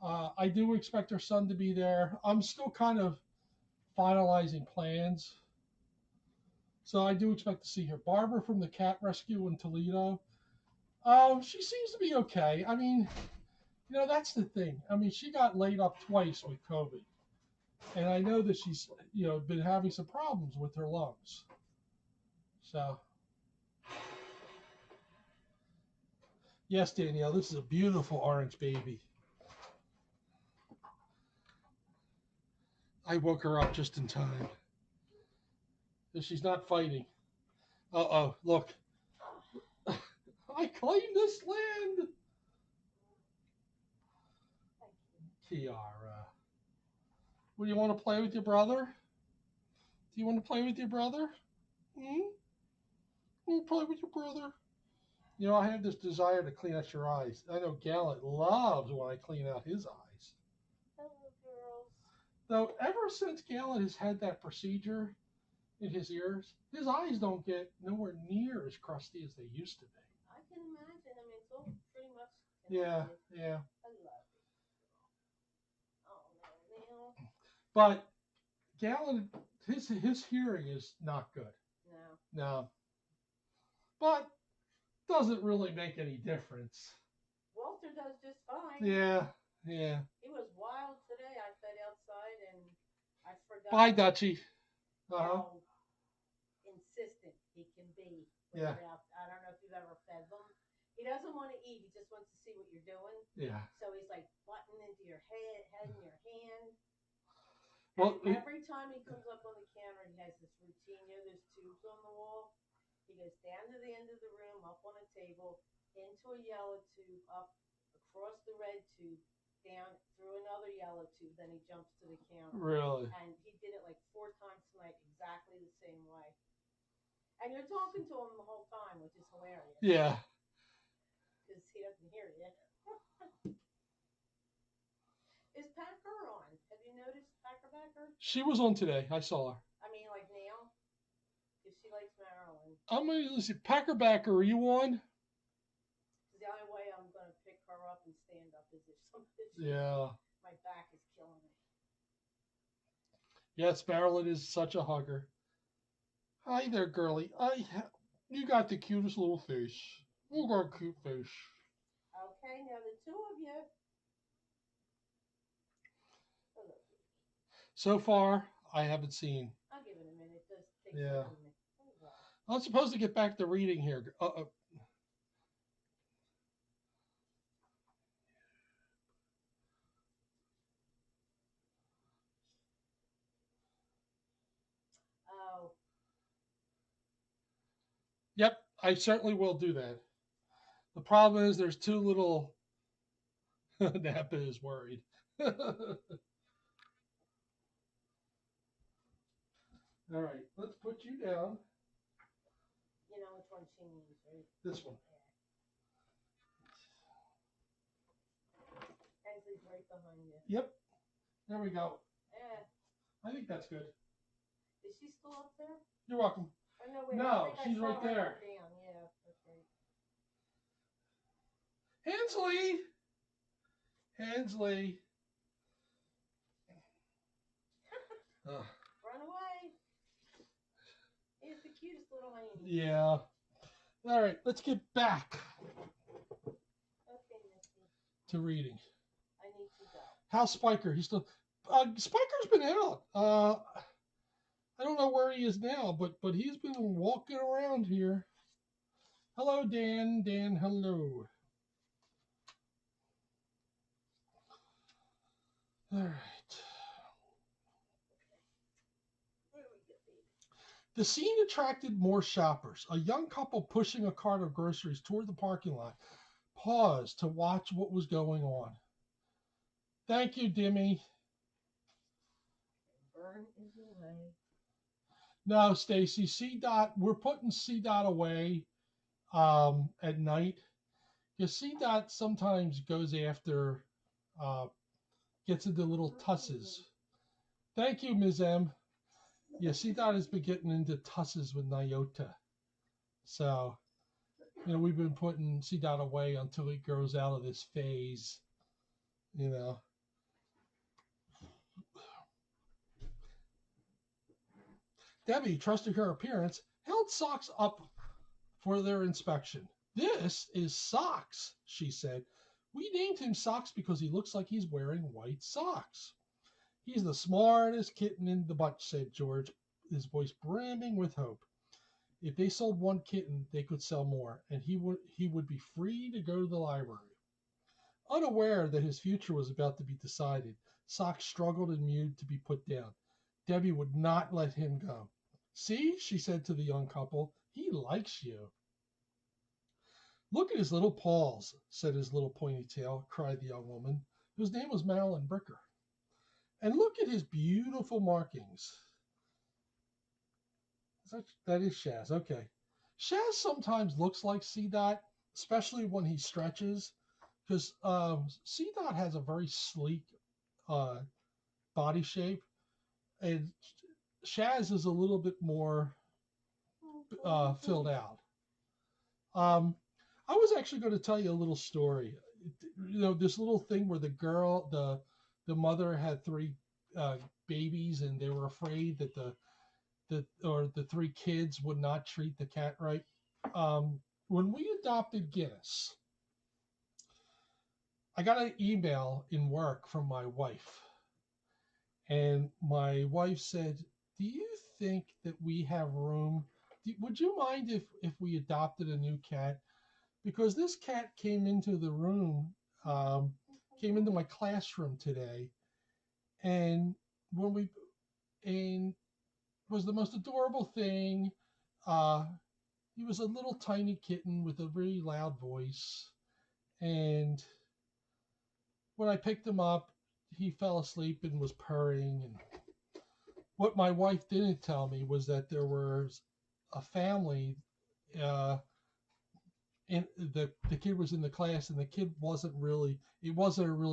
I do expect her son to be there. I'm still kind of finalizing plans. So I do expect to see her. Barbara from the cat rescue in Toledo. She seems to be okay. I mean, that's the thing. I mean, she got laid up twice with COVID. And I know that she's, been having some problems with her lungs. So, yes, Danielle, this is a beautiful orange baby. I woke her up just in time. She's not fighting. Uh-oh, look. I claim this land. Kiara. What, do you want to play with your brother? Do you want to play with your brother? You want to play with your brother? I have this desire to clean out your eyes. I know Gallant loves when I clean out his eyes. Hello, girls. Though, ever since Gallant has had that procedure in his ears, his eyes don't get nowhere near as crusty as they used to be. I can imagine. I mean, it's all pretty much connected. Yeah. I love it. Oh, no. But Gallant, his hearing is not good. No. But doesn't really make any difference. Walter does just fine. Yeah. He was wild today. I fed outside and I forgot. Bye, Dutchie. How insistent he can be. Yeah. I don't know if you've ever fed them. He doesn't want to eat. He just wants to see what you're doing. Yeah. So he's like butting into your head and your hand. Well, and every time he comes up on the counter, he has this routine. There's tubes on the wall. He goes down to the end of the room, up on a table, into a yellow tube, up across the red tube, down through another yellow tube. Then he jumps to the counter. Really? And he did it like 4 times tonight, exactly the same way. And you're talking to him the whole time, which is hilarious. Yeah. Because he doesn't hear you. Is Packer on? Have you noticed Packer? She was on today. I saw her. I mean, like now? Because she likes Marilyn. I'm going to listen. Packer, are you on? The only way I'm going to pick her up and stand up is if something. Yeah. My back is killing me. Yes, Marilyn is such a hugger. Hi there, girlie. You got the cutest little face. You got a cute face. Okay, now the 2 of you. So far, I haven't seen. I'll give it a minute. Just take yeah. a minute. I'm supposed to get back to reading here. Oh. Yep, I certainly will do that. The problem is there's 2 little... Napa is worried. All right, let's put you down. You know which one she needs, right? This one. Yeah. Ainsley's right behind you. Yep. There we go. Yeah. I think that's good. Is she still up there? You're welcome. Oh, no, wait, No, I think she's I saw right her there. go down. Yeah, that's right. Hensley! Hensley! Ugh. Run away. He's the cutest little hyena. Yeah. All right, let's get back Okay, Missy. to reading. I need to go. How's Spiker? He's still. Spiker's been out. I don't know where he is now, but he's been walking around here. Hello, Dan. Dan, hello. All right. The scene attracted more shoppers. A young couple pushing a cart of groceries toward the parking lot paused to watch what was going on. Thank you, Dimmy. Burn is away. No, Stacy, we're putting C dot away at night. Because C dot sometimes goes after, gets into little tusses. Thank you, Ms. M. Yeah, C dot has been getting into tusses with Nyota. So, we've been putting C dot away until he grows out of this phase. Debbie, trusting her appearance, held Socks up for their inspection. This is Socks, she said. We named him Socks because he looks like he's wearing white socks. He's the smartest kitten in the bunch, said George, his voice brimming with hope. If they sold one kitten, they could sell more, and he would be free to go to the library. Unaware that his future was about to be decided, Socks struggled and mewed to be put down. Debbie would not let him go. See, she said to the young couple, he likes you. Look at his little paws, said his little pointy tail, cried the young woman, whose name was Marilyn Bricker. And look at his beautiful markings. That is Shaz, okay. Shaz sometimes looks like C-Dot, especially when he stretches, because C-Dot has a very sleek body shape, and Shaz is a little bit more filled out. I was actually going to tell you a little story. This little thing where the mother had three babies, and they were afraid that the three kids would not treat the cat right. When we adopted Guinness, I got an email in work from my wife, and my wife said, "Do you think that we have room? Would you mind if we adopted a new cat? Because this cat came into the room, came into my classroom today, and was the most adorable thing. He was a little tiny kitten with a very loud voice, and when I picked him up, he fell asleep and was purring. And what my wife didn't tell me was that there was a family, and the kid was in the class, and the kid wasn't a really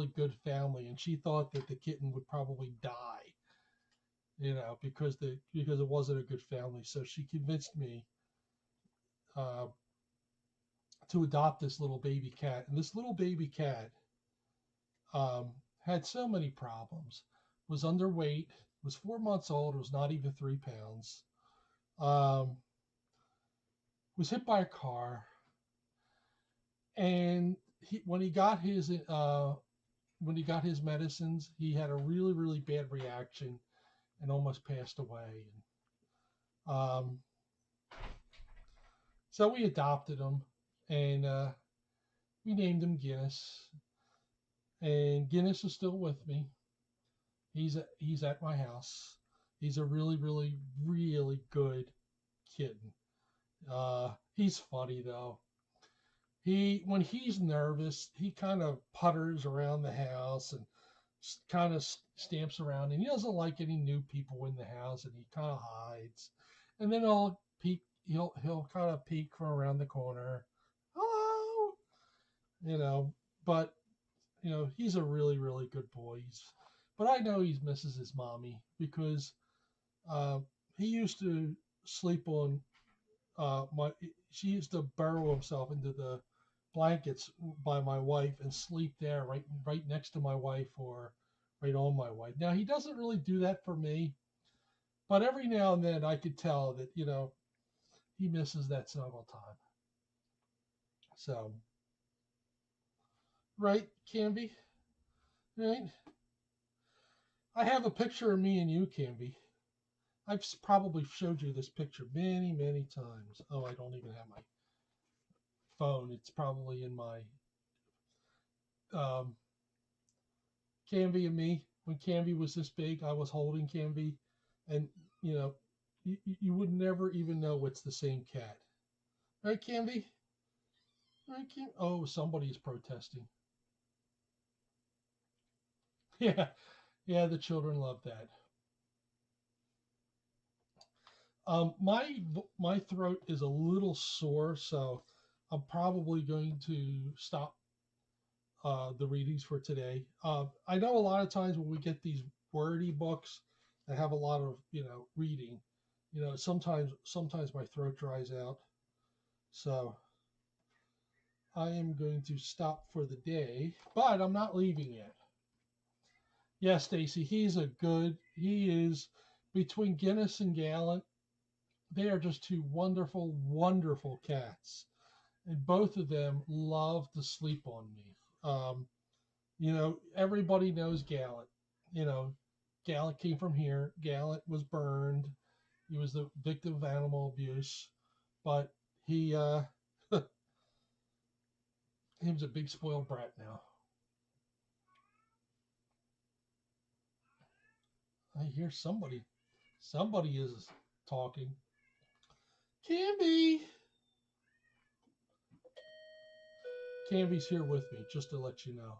good family, and she thought that the kitten would probably die, because it wasn't a good family. So she convinced me to adopt this little baby cat, and this little baby cat had so many problems. Was underweight, was 4 months old, was not even 3 pounds, was hit by a car, and when he got his medicines, he had a really, really bad reaction and almost passed away. So we adopted him, and we named him Guinness. And Guinness is still with me. He's at my house. He's a really, really, really good kitten. He's funny though. When he's nervous, he kind of putters around the house and kind of stamps around, and he doesn't like any new people in the house, and he kind of hides. And then he'll kind of peek from around the corner. Hello, but he's a really, really good boy. But I know he misses his mommy because he used to sleep on my. She used to burrow himself into the blankets by my wife and sleep there, right next to my wife or right on my wife. Now he doesn't really do that for me, but every now and then I could tell that he misses that snuggle time. So right, Canby, right? I have a picture of me and you, Canby. I've probably showed you this picture many, many times. Oh, I don't even have my phone. It's probably in my um, Canby and me. When Canby was this big, I was holding Canby, and you know, you would never even know it's the same cat, right, Canby? Right, Cam? Oh, somebody is protesting. Yeah, yeah, the children love that. My throat is a little sore, so I'm probably going to stop the readings for today. I know a lot of times when we get these wordy books that have a lot of reading, sometimes my throat dries out. So I am going to stop for the day, but I'm not leaving yet. Yeah, Stacy, he is between Guinness and Gallant. They are just two wonderful, wonderful cats, and both of them love to sleep on me. Everybody knows Gallant. You know, Gallant came from here. Gallant was burned. He was the victim of animal abuse, but he he was a big spoiled brat now. I hear somebody. Somebody is talking. Canby. Canby's here with me, just to let you know.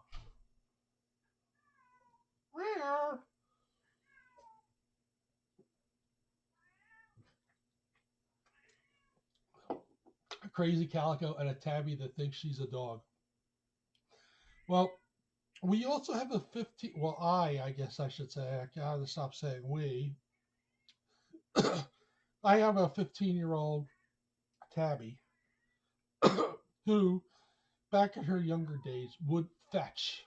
A crazy calico and a tabby that thinks she's a dog. Well, we also have a 15. Well, I guess I should say. I gotta stop saying we. I have a 15-year-old tabby who, back in her younger days, would fetch.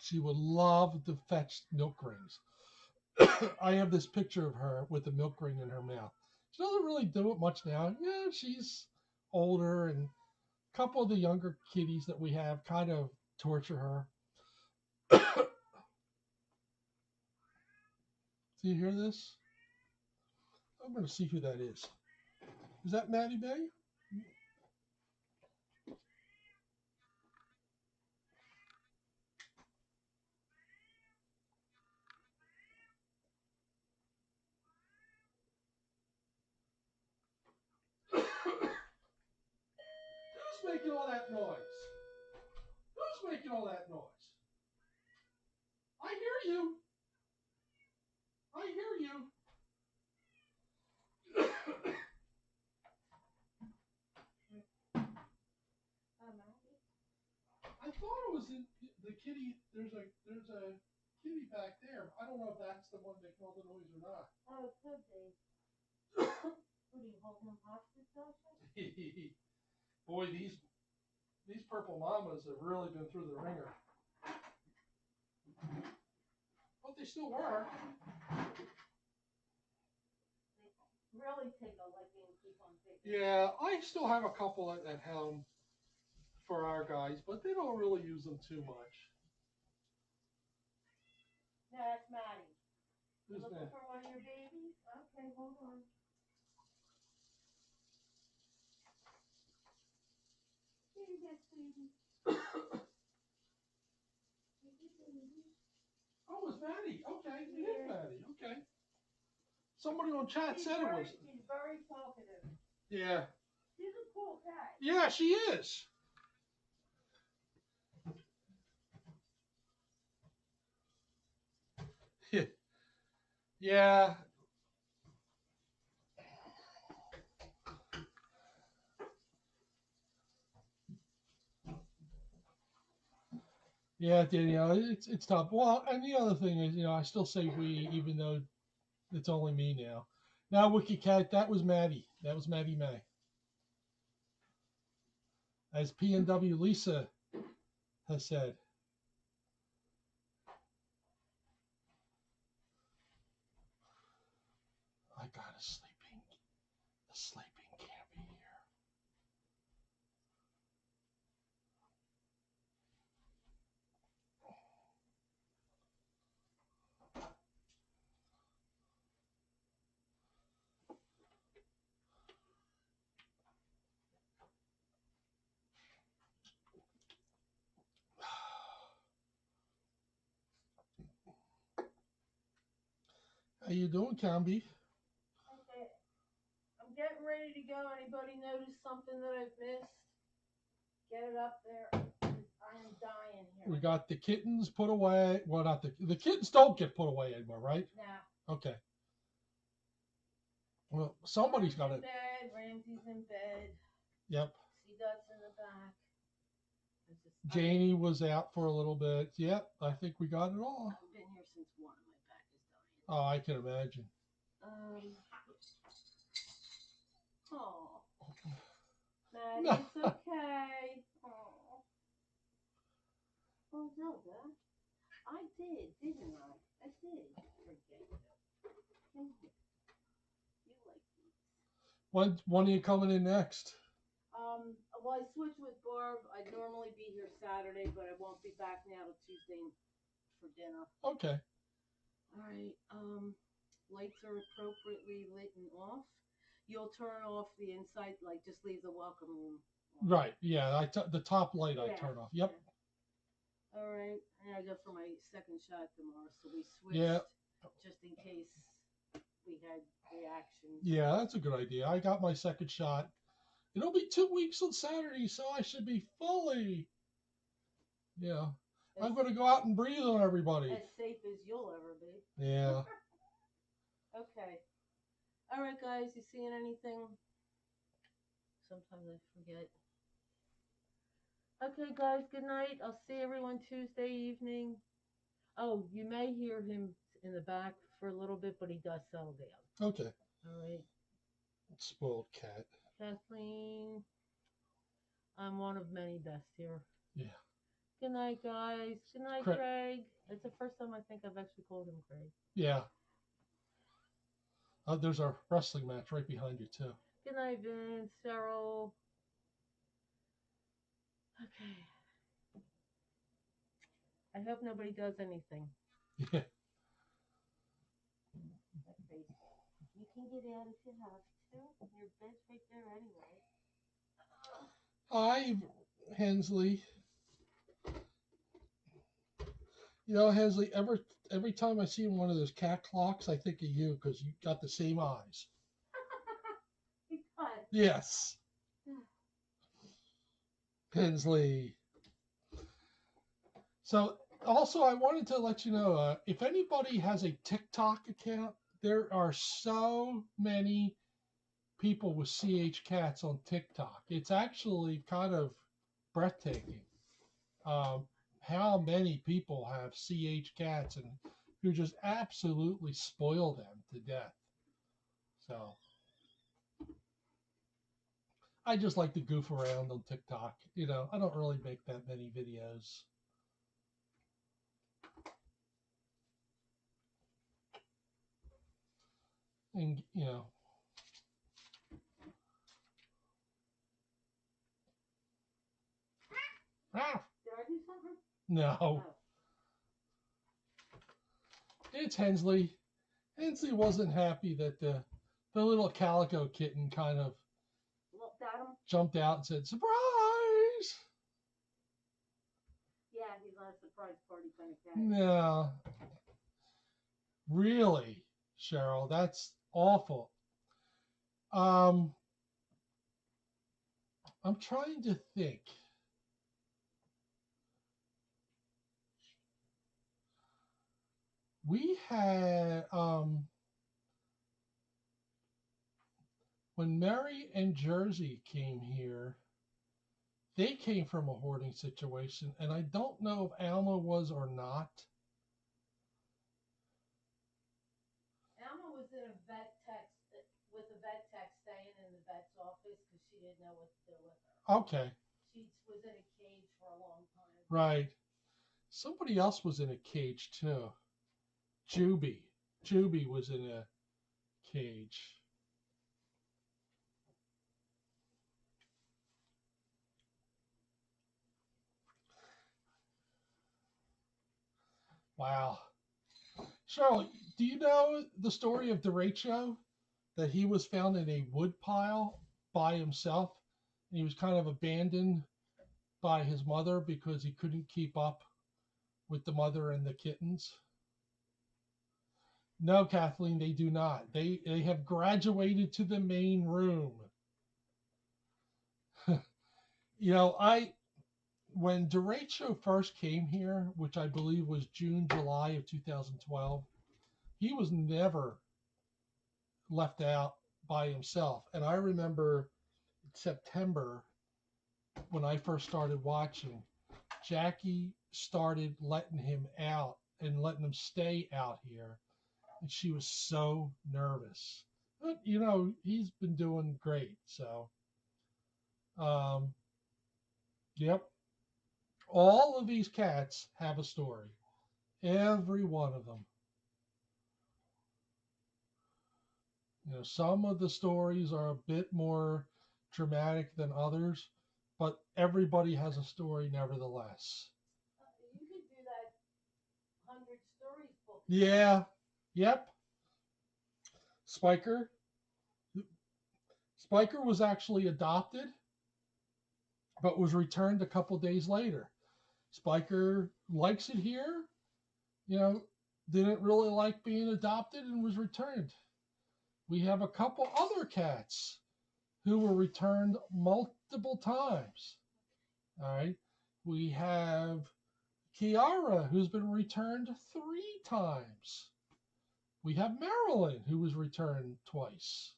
She would love to fetch milk rings. I have this picture of her with a milk ring in her mouth. She doesn't really do it much now. Yeah, she's older, and a couple of the younger kitties that we have kind of torture her. Do you hear this? I'm going to see who that is. Is that Maddie Bay? Who's making all that noise? Who's making all that noise? I hear you. I hear you. I thought it was in the kitty. There's a kitty back there. I don't know if that's the one making all the noise or not. Oh, it could be. What do you hold him hostage or something? Boy, these purple mamas have really been through the ringer. But they still work. They really take a liking and keep on taking. Yeah, I still have a couple at home for our guys, but they don't really use them too much. No, that's Maddie. Who's Looking that? for one of your babies? Okay, hold on. Here you go, sweetie. Oh, it's Maddie. Okay, it is Maddie. Okay. Somebody on chat said it was. She's very talkative. Yeah. She's a cool cat. Yeah, she is. Yeah. Yeah, Danielle, it's tough. Well, and the other thing is, I still say we, even though it's only me now. Now, Wiki Cat, that was Maddie. That was Maddie May. As P&W Lisa has said. I got a sleeping campy here. How you doing, Camby? Okay, I'm getting ready to go. Anybody notice something that I've missed? Get it up there. I am dying here. We got the kittens put away. Well, not the kittens don't get put away anymore, right? Nah. Okay. Well, somebody's got in it. bed. Ramsey's in bed. Yep. C-Dot's in the back. Janie was out for a little bit. Yep, I think we got it all. I've been here since 1. My back is dying. Oh, I can imagine. Oh. Maddie, it's okay. Oh. Oh, Zelda. I did, didn't I? I did forget you. Come here. You like these. When are you coming in next? Well, I switched with Barb. I'd normally be here Saturday, but I won't be back now till Tuesday for dinner. Okay. All right. Lights are appropriately lit and off. You'll turn off the inside, like just leave the welcome room on. Right. Yeah. The top light I turn off. Yep. Yeah. All right. And I go for my second shot tomorrow, so we switched just in case we had reactions. Yeah, that's a good idea. I got my second shot. It'll be 2 weeks on Saturday, so I should be fully. Yeah. I'm going to go out and breathe on everybody. As safe as you'll ever be. Yeah. Okay. All right, guys. You seeing anything? Sometimes I forget. Okay, guys. Good night. I'll see everyone Tuesday evening. Oh, you may hear him in the back for a little bit, but he does settle down. Okay. All right. Spoiled cat. Kathleen. I'm one of many Beths here. Yeah. Good night, guys. Good night, Craig. It's the first time I think I've actually called him Craig. Yeah. There's a wrestling match right behind you, too. Good night, Vince, Cheryl. Okay. I hope nobody does anything. Yeah. You can get out if you have to. Your bed's right there anyway. Hi, Hensley. You know, Hensley, every time I see one of those cat clocks, I think of you because you got the same eyes. Yes. Hensley. So, also, I wanted to let you know, if anybody has a TikTok account, there are so many people with CH cats on TikTok. It's actually kind of breathtaking how many people have CH cats and who just absolutely spoil them to death. So I just like to goof around on TikTok. You know, I don't really make that many videos. And, you know. Ah! Did I do something? No. Oh. It's Hensley. Hensley wasn't happy that the little calico kitten kind of looked at him, jumped out and said, "Surprise!" Yeah, he's not a surprise party kind of cat. No. Really, Cheryl, that's awful. I'm trying to think. We had when Mary and Jersey came here, they came from a hoarding situation, and I don't know if Alma was or not. Alma was in a vet tech vet's office because she didn't know what to do with her. Okay. She was in a cage for a long time. Right. Somebody else was in a cage too. Juby. Juby was in a cage. Wow. Charlotte, do you know the story of Derecho? That he was found in a wood pile by himself. And he was kind of abandoned by his mother because he couldn't keep up with the mother and the kittens. No, Kathleen, they do not. They have graduated to the main room. You know, when Derecho first came here, which I believe was June, July of 2012, he was never left out by himself. And I remember September when I first started watching, Jackie started letting him out and letting him stay out here. And she was so nervous. But, you know, he's been doing great. So, um, yep. All of these cats have a story. Every one of them. You know, some of the stories are a bit more dramatic than others, but everybody has a story nevertheless. You could do that 100 stories book. Yeah. Yep. Spiker. Spiker was actually adopted, but was returned a couple days later. Spiker likes it here, you know, didn't really like being adopted and was returned. We have a couple other cats who were returned multiple times. All right. We have Kiara, who's been returned 3 times. We have Marilyn, who was returned twice.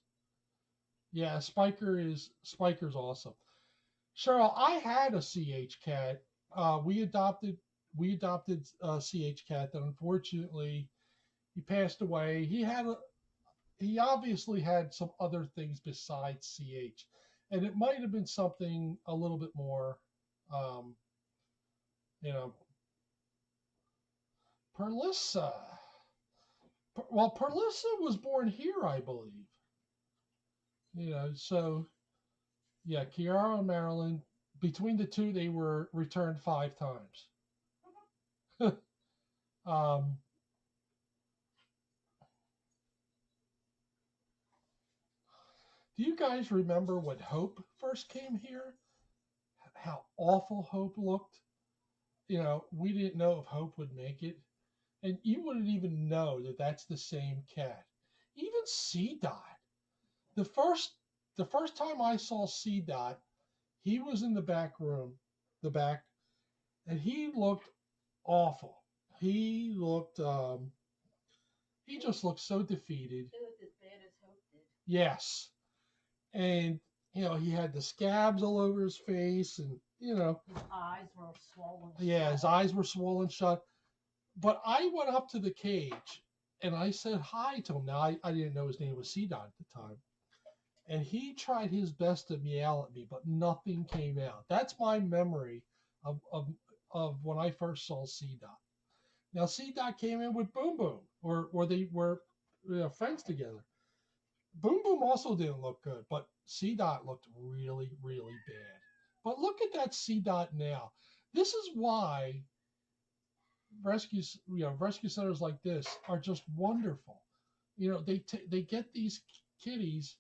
Yeah, Spiker's awesome. Cheryl, I had a CH cat. We adopted a CH cat that unfortunately he passed away. He obviously had some other things besides CH, and it might have been something a little bit more, um, you know, Perlissa. Well, Perlissa was born here, I believe. You know, so yeah, Kiara and Marilyn, between the two, they were returned 5 times. um, do you guys remember when Hope first came here? How awful Hope looked? You know, we didn't know if Hope would make it. And you wouldn't even know that that's the same cat. Even C Dot. The first the first time I saw C Dot, he was in the back room, the back, and he looked awful. He looked he just looked so defeated. He looked as bad as Hope did. Yes. And you know, he had the scabs all over his face and you know, his eyes were swollen. Yeah, his eyes were swollen shut. But I went up to the cage and I said hi to him. Now I didn't know his name was C Dot at the time. And he tried his best to meow at me, but nothing came out. That's my memory of when I first saw C Dot. Now C Dot came in with Boom Boom, or they were friends together. Boom Boom also didn't look good, but C Dot looked really, really bad. But look at that C Dot now. This is why rescue centers like this are just wonderful. You know, they get these kitties.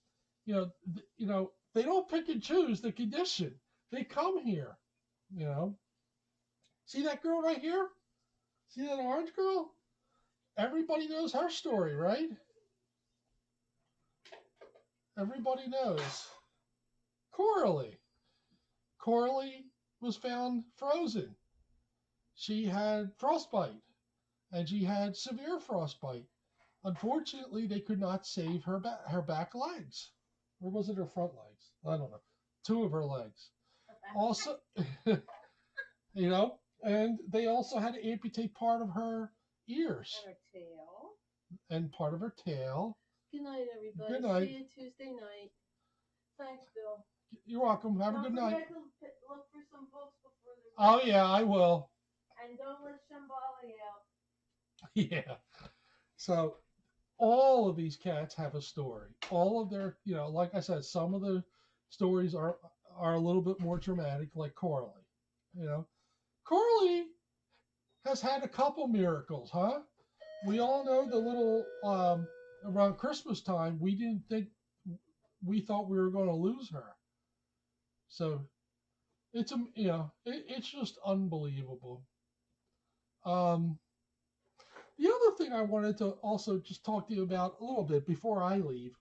They don't pick and choose the condition. They come here. You know, see that girl right here? See that orange girl? Everybody knows her story, right? Everybody knows. Coralie. Coralie was found frozen. She had frostbite, and she had severe frostbite. Unfortunately, they could not save her back legs. Or was it her front legs? I don't know. 2 of her legs. Also, and they also had to amputate part of her ears. And her tail. And part of her tail. Good night, everybody. Good night. See you Tuesday night. Thanks, Bill. You're welcome. Have a good night. Don't forget to look for some books before the. Oh yeah, I will. And don't let Shambhala out. Yeah. So all of these cats have a story. All of their, like I said, some of the stories are a little bit more dramatic, like Coralie. You know, Coralie has had a couple miracles, huh? We all know the little around Christmas time. We thought we were going to lose her. So it's just unbelievable. Um, the other thing I wanted to also just talk to you about a little bit before I leave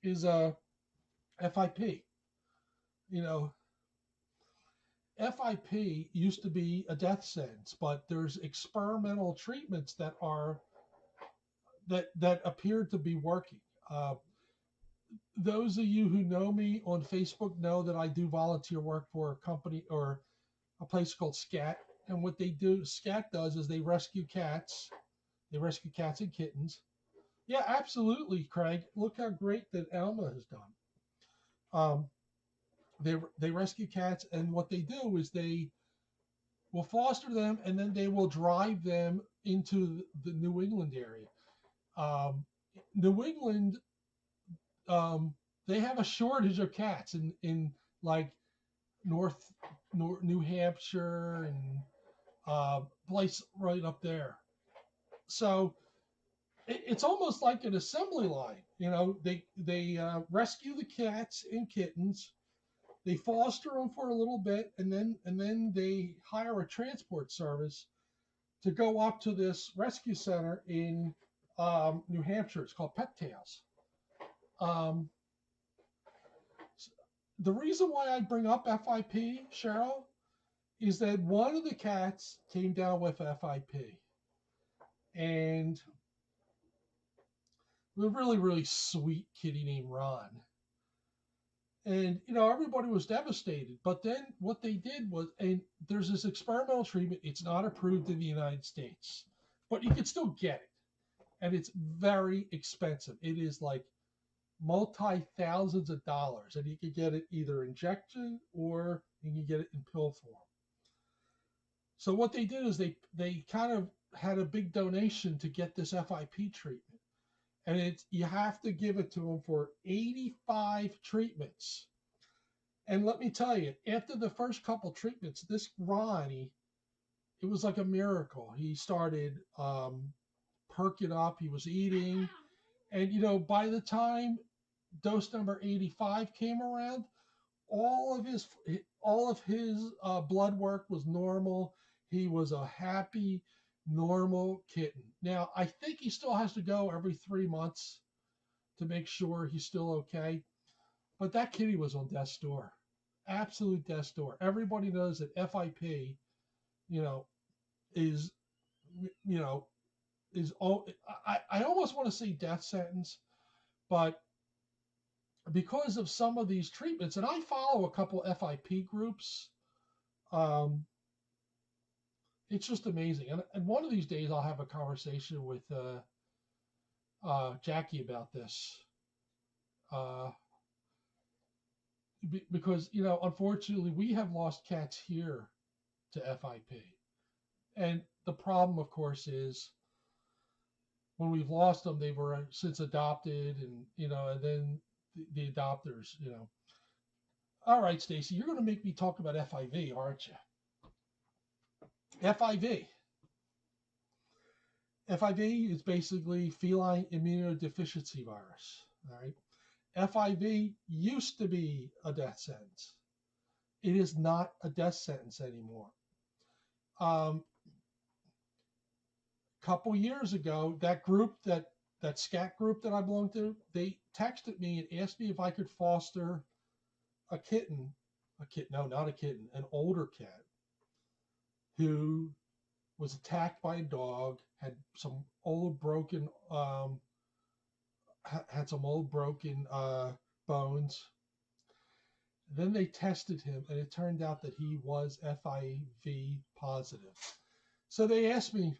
is FIP. You know, FIP used to be a death sentence, but there's experimental treatments that appear to be working. Those of you who know me on Facebook know that I do volunteer work for a company or a place called SCAT. And what SCAT does is they rescue cats. They rescue cats and kittens. Yeah, absolutely, Craig. Look how great that Alma has done. They rescue cats, and what they do is they will foster them, and then they will drive them into the New England area. New England, they have a shortage of cats in like North New Hampshire and place right up there. So it's almost like an assembly line. They rescue the cats and kittens. They foster them for a little bit, and then they hire a transport service to go up to this rescue center in New Hampshire. It's called Pet Tales. The reason why I bring up FIP, Cheryl, is that one of the cats came down with FIP, and a really, really sweet kitty named Ron. And everybody was devastated. But then what they did was, and there's this experimental treatment. It's not approved in the United States, but you can still get it, and it's very expensive. It is like multi-thousands of dollars, and you can get it either injection or you can get it in pill form. So what they did is they kind of had a big donation to get this FIP treatment. And you have to give it to them for 85 treatments. And let me tell you, after the first couple treatments, this Ronnie, it was like a miracle. He started perking up. He was eating. And, by the time dose number 85 came around, all of his blood work was normal. He was a happy, normal kitten. Now, I think he still has to go every 3 months to make sure he's still okay. But that kitty was on death's door, absolute death's door. Everybody knows that FIP, is, is I almost want to say death sentence, but because of some of these treatments, and I follow a couple FIP groups, it's just amazing. And one of these days I'll have a conversation with Jackie about this. Because, unfortunately, we have lost cats here to FIP. And the problem, of course, is when we've lost them, they were since adopted, and, and then the adopters, All right, Stacy, you're going to make me talk about FIV, aren't you? FIV. FIV is basically feline immunodeficiency virus. All right. FIV used to be a death sentence. It is not a death sentence anymore. Couple years ago, that group, that SCAT group that I belong to, they texted me and asked me if I could foster an older cat who was attacked by a dog, had some old broken bones. Then they tested him, and it turned out that he was FIV positive. So they asked me,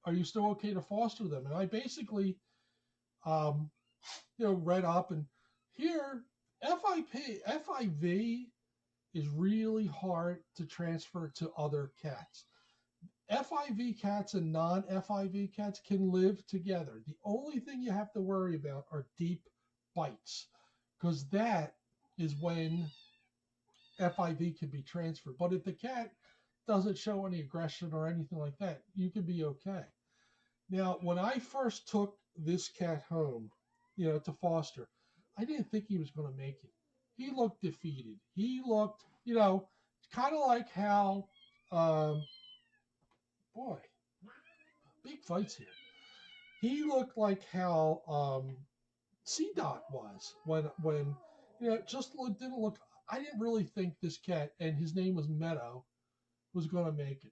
are you still okay to foster them? And I basically, read up, and Here, FIV is really hard to transfer to other cats. FIV cats and non-FIV cats can live together. The only thing you have to worry about are deep bites, because that is when FIV can be transferred. But if the cat doesn't show any aggression or anything like that, you can be okay. Now, when I first took this cat home, to foster, I didn't think he was going to make it. He looked defeated. He looked, kind of like how, boy, big fights here. He looked like how C Dot was when didn't look. I didn't really think this cat, and his name was Meadow, was going to make it.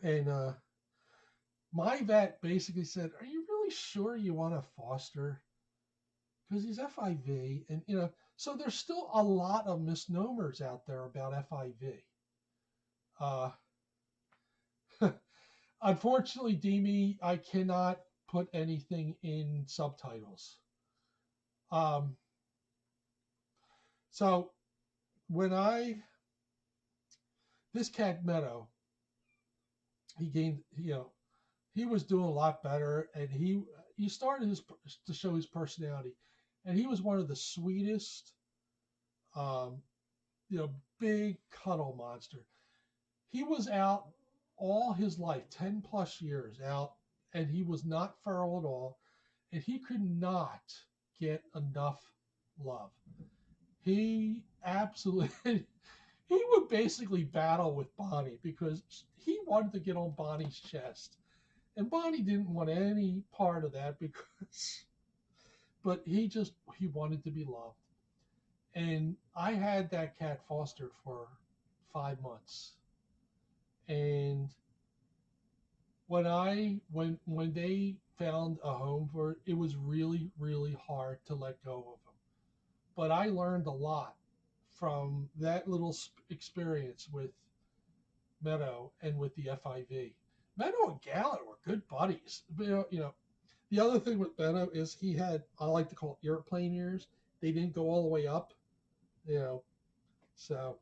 And my vet basically said, "Are you really sure you want to foster? Because he's FIV, and so there's still a lot of misnomers out there about FIV. Uh, Unfortunately, Demi, I cannot put anything in subtitles. Um, so when this cat Meadow, he gained, he was doing a lot better, and he started to show his personality, and he was one of the sweetest, um, big cuddle monster. He was out all his life, 10 plus years out, and he was not feral at all, and he could not get enough love. He absolutely, he would basically battle with Bonnie because he wanted to get on Bonnie's chest. And Bonnie didn't want any part of that but he wanted to be loved. And I had that cat fostered for 5 months. And when they found a home for it, it was really, really hard to let go of him. But I learned a lot from that little experience with Meadow and with the FIV. Meadow and Gallant were good buddies. The other thing with Meadow is he had, I like to call it airplane ears. They didn't go all the way up, so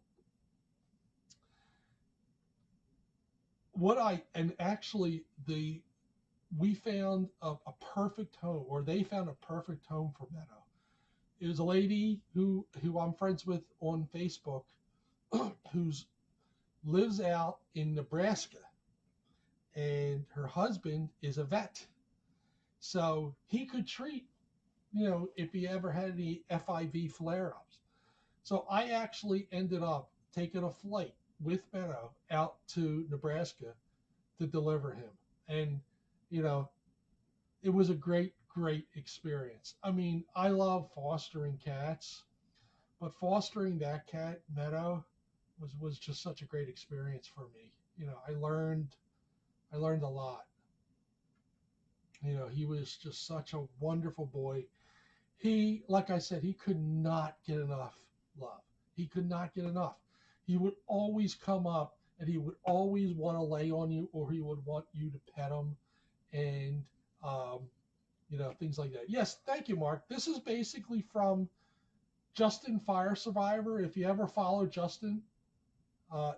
and actually we found a perfect home, or they found a perfect home for Meadow. It was a lady who I'm friends with on Facebook, who's lives out in Nebraska, and her husband is a vet, so he could treat, if he ever had any FIV flare-ups. So I actually ended up taking a flight with Meadow out to Nebraska to deliver him, and it was a great, great experience. I mean, I love fostering cats, but fostering that cat, Meadow, was just such a great experience for me. I learned a lot. He was just such a wonderful boy. He, like I said, he could not get enough love. He could not get enough. He would always come up, and he would always want to lay on you, or he would want you to pet him, and um, things like that. Yes, thank you, Mark. This is basically from Justin Fire Survivor. If you ever follow Justin,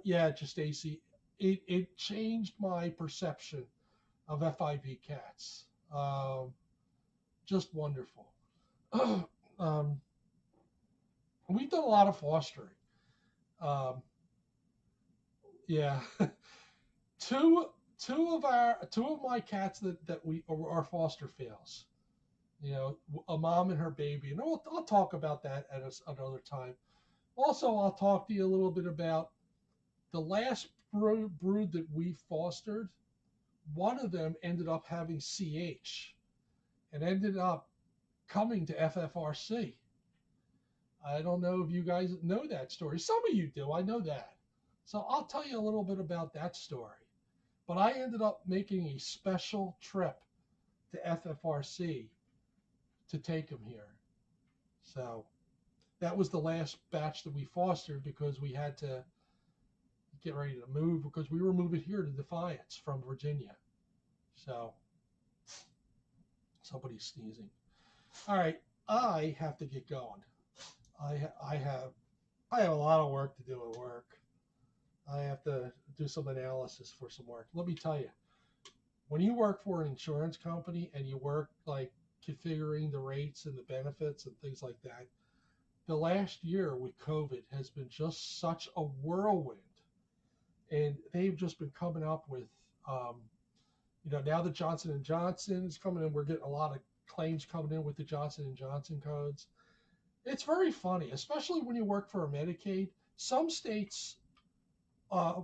yeah, just AC. It changed my perception of FIV cats. Just wonderful. um, we've done a lot of fostering. Um, yeah, two two of my cats that we are foster fails. A mom and her baby, and I'll talk about that at another time. Also, I'll talk to you a little bit about the last brood that we fostered. One of them ended up having CH and ended up coming to FFRC. I don't know if you guys know that story. Some of you do. I know that. So I'll tell you a little bit about that story. But I ended up making a special trip to FFRC to take him here. So that was the last batch that we fostered because we had to get ready to move because we were moving here to Defiance from Virginia. So somebody's sneezing. All right. I have to get going. I have a lot of work to do at work. I have to do some analysis for some work. Let me tell you, when you work for an insurance company and you work like configuring the rates and the benefits and things like that, the last year with COVID has been just such a whirlwind, and they've just been coming up with, now the Johnson and Johnson is coming in. We're getting a lot of claims coming in with the Johnson and Johnson codes. It's very funny, especially when you work for a Medicaid. Some states, uh,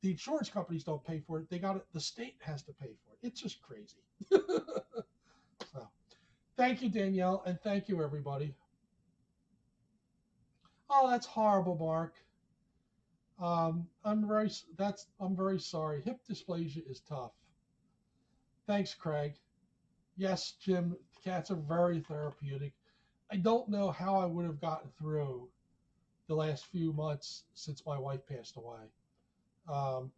the insurance companies don't pay for it. They got it. The state has to pay for it. It's just crazy. So, thank you, Danielle, and thank you, everybody. Oh, that's horrible, Mark. I'm very sorry. Hip dysplasia is tough. Thanks, Craig. Yes, Jim, cats are very therapeutic. I don't know how I would have gotten through the last few months since my wife passed away. Um,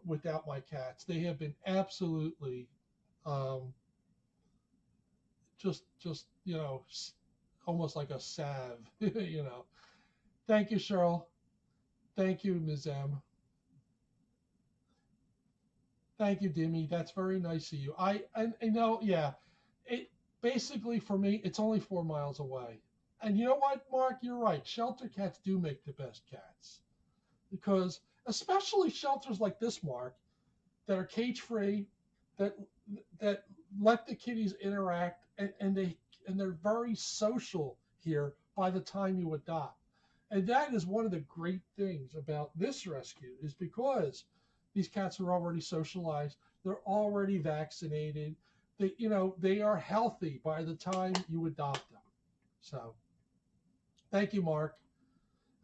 without my cats, they have been absolutely um, just almost like a salve. Thank you, Cheryl. Thank you, Ms. M. Thank you, Dimmy. That's very nice of you. I know, yeah. It basically for me, it's only 4 miles away. And you know what, Mark? You're right. Shelter cats do make the best cats because, especially shelters like this, Mark, that are cage free, that that let the kitties interact, and they're very social here by the time you adopt. And that is one of the great things about this rescue is because these cats are already socialized, they're already vaccinated, they are healthy by the time you adopt them. So thank you, Mark.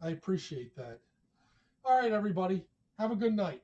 I appreciate that. All right, everybody. Have a good night.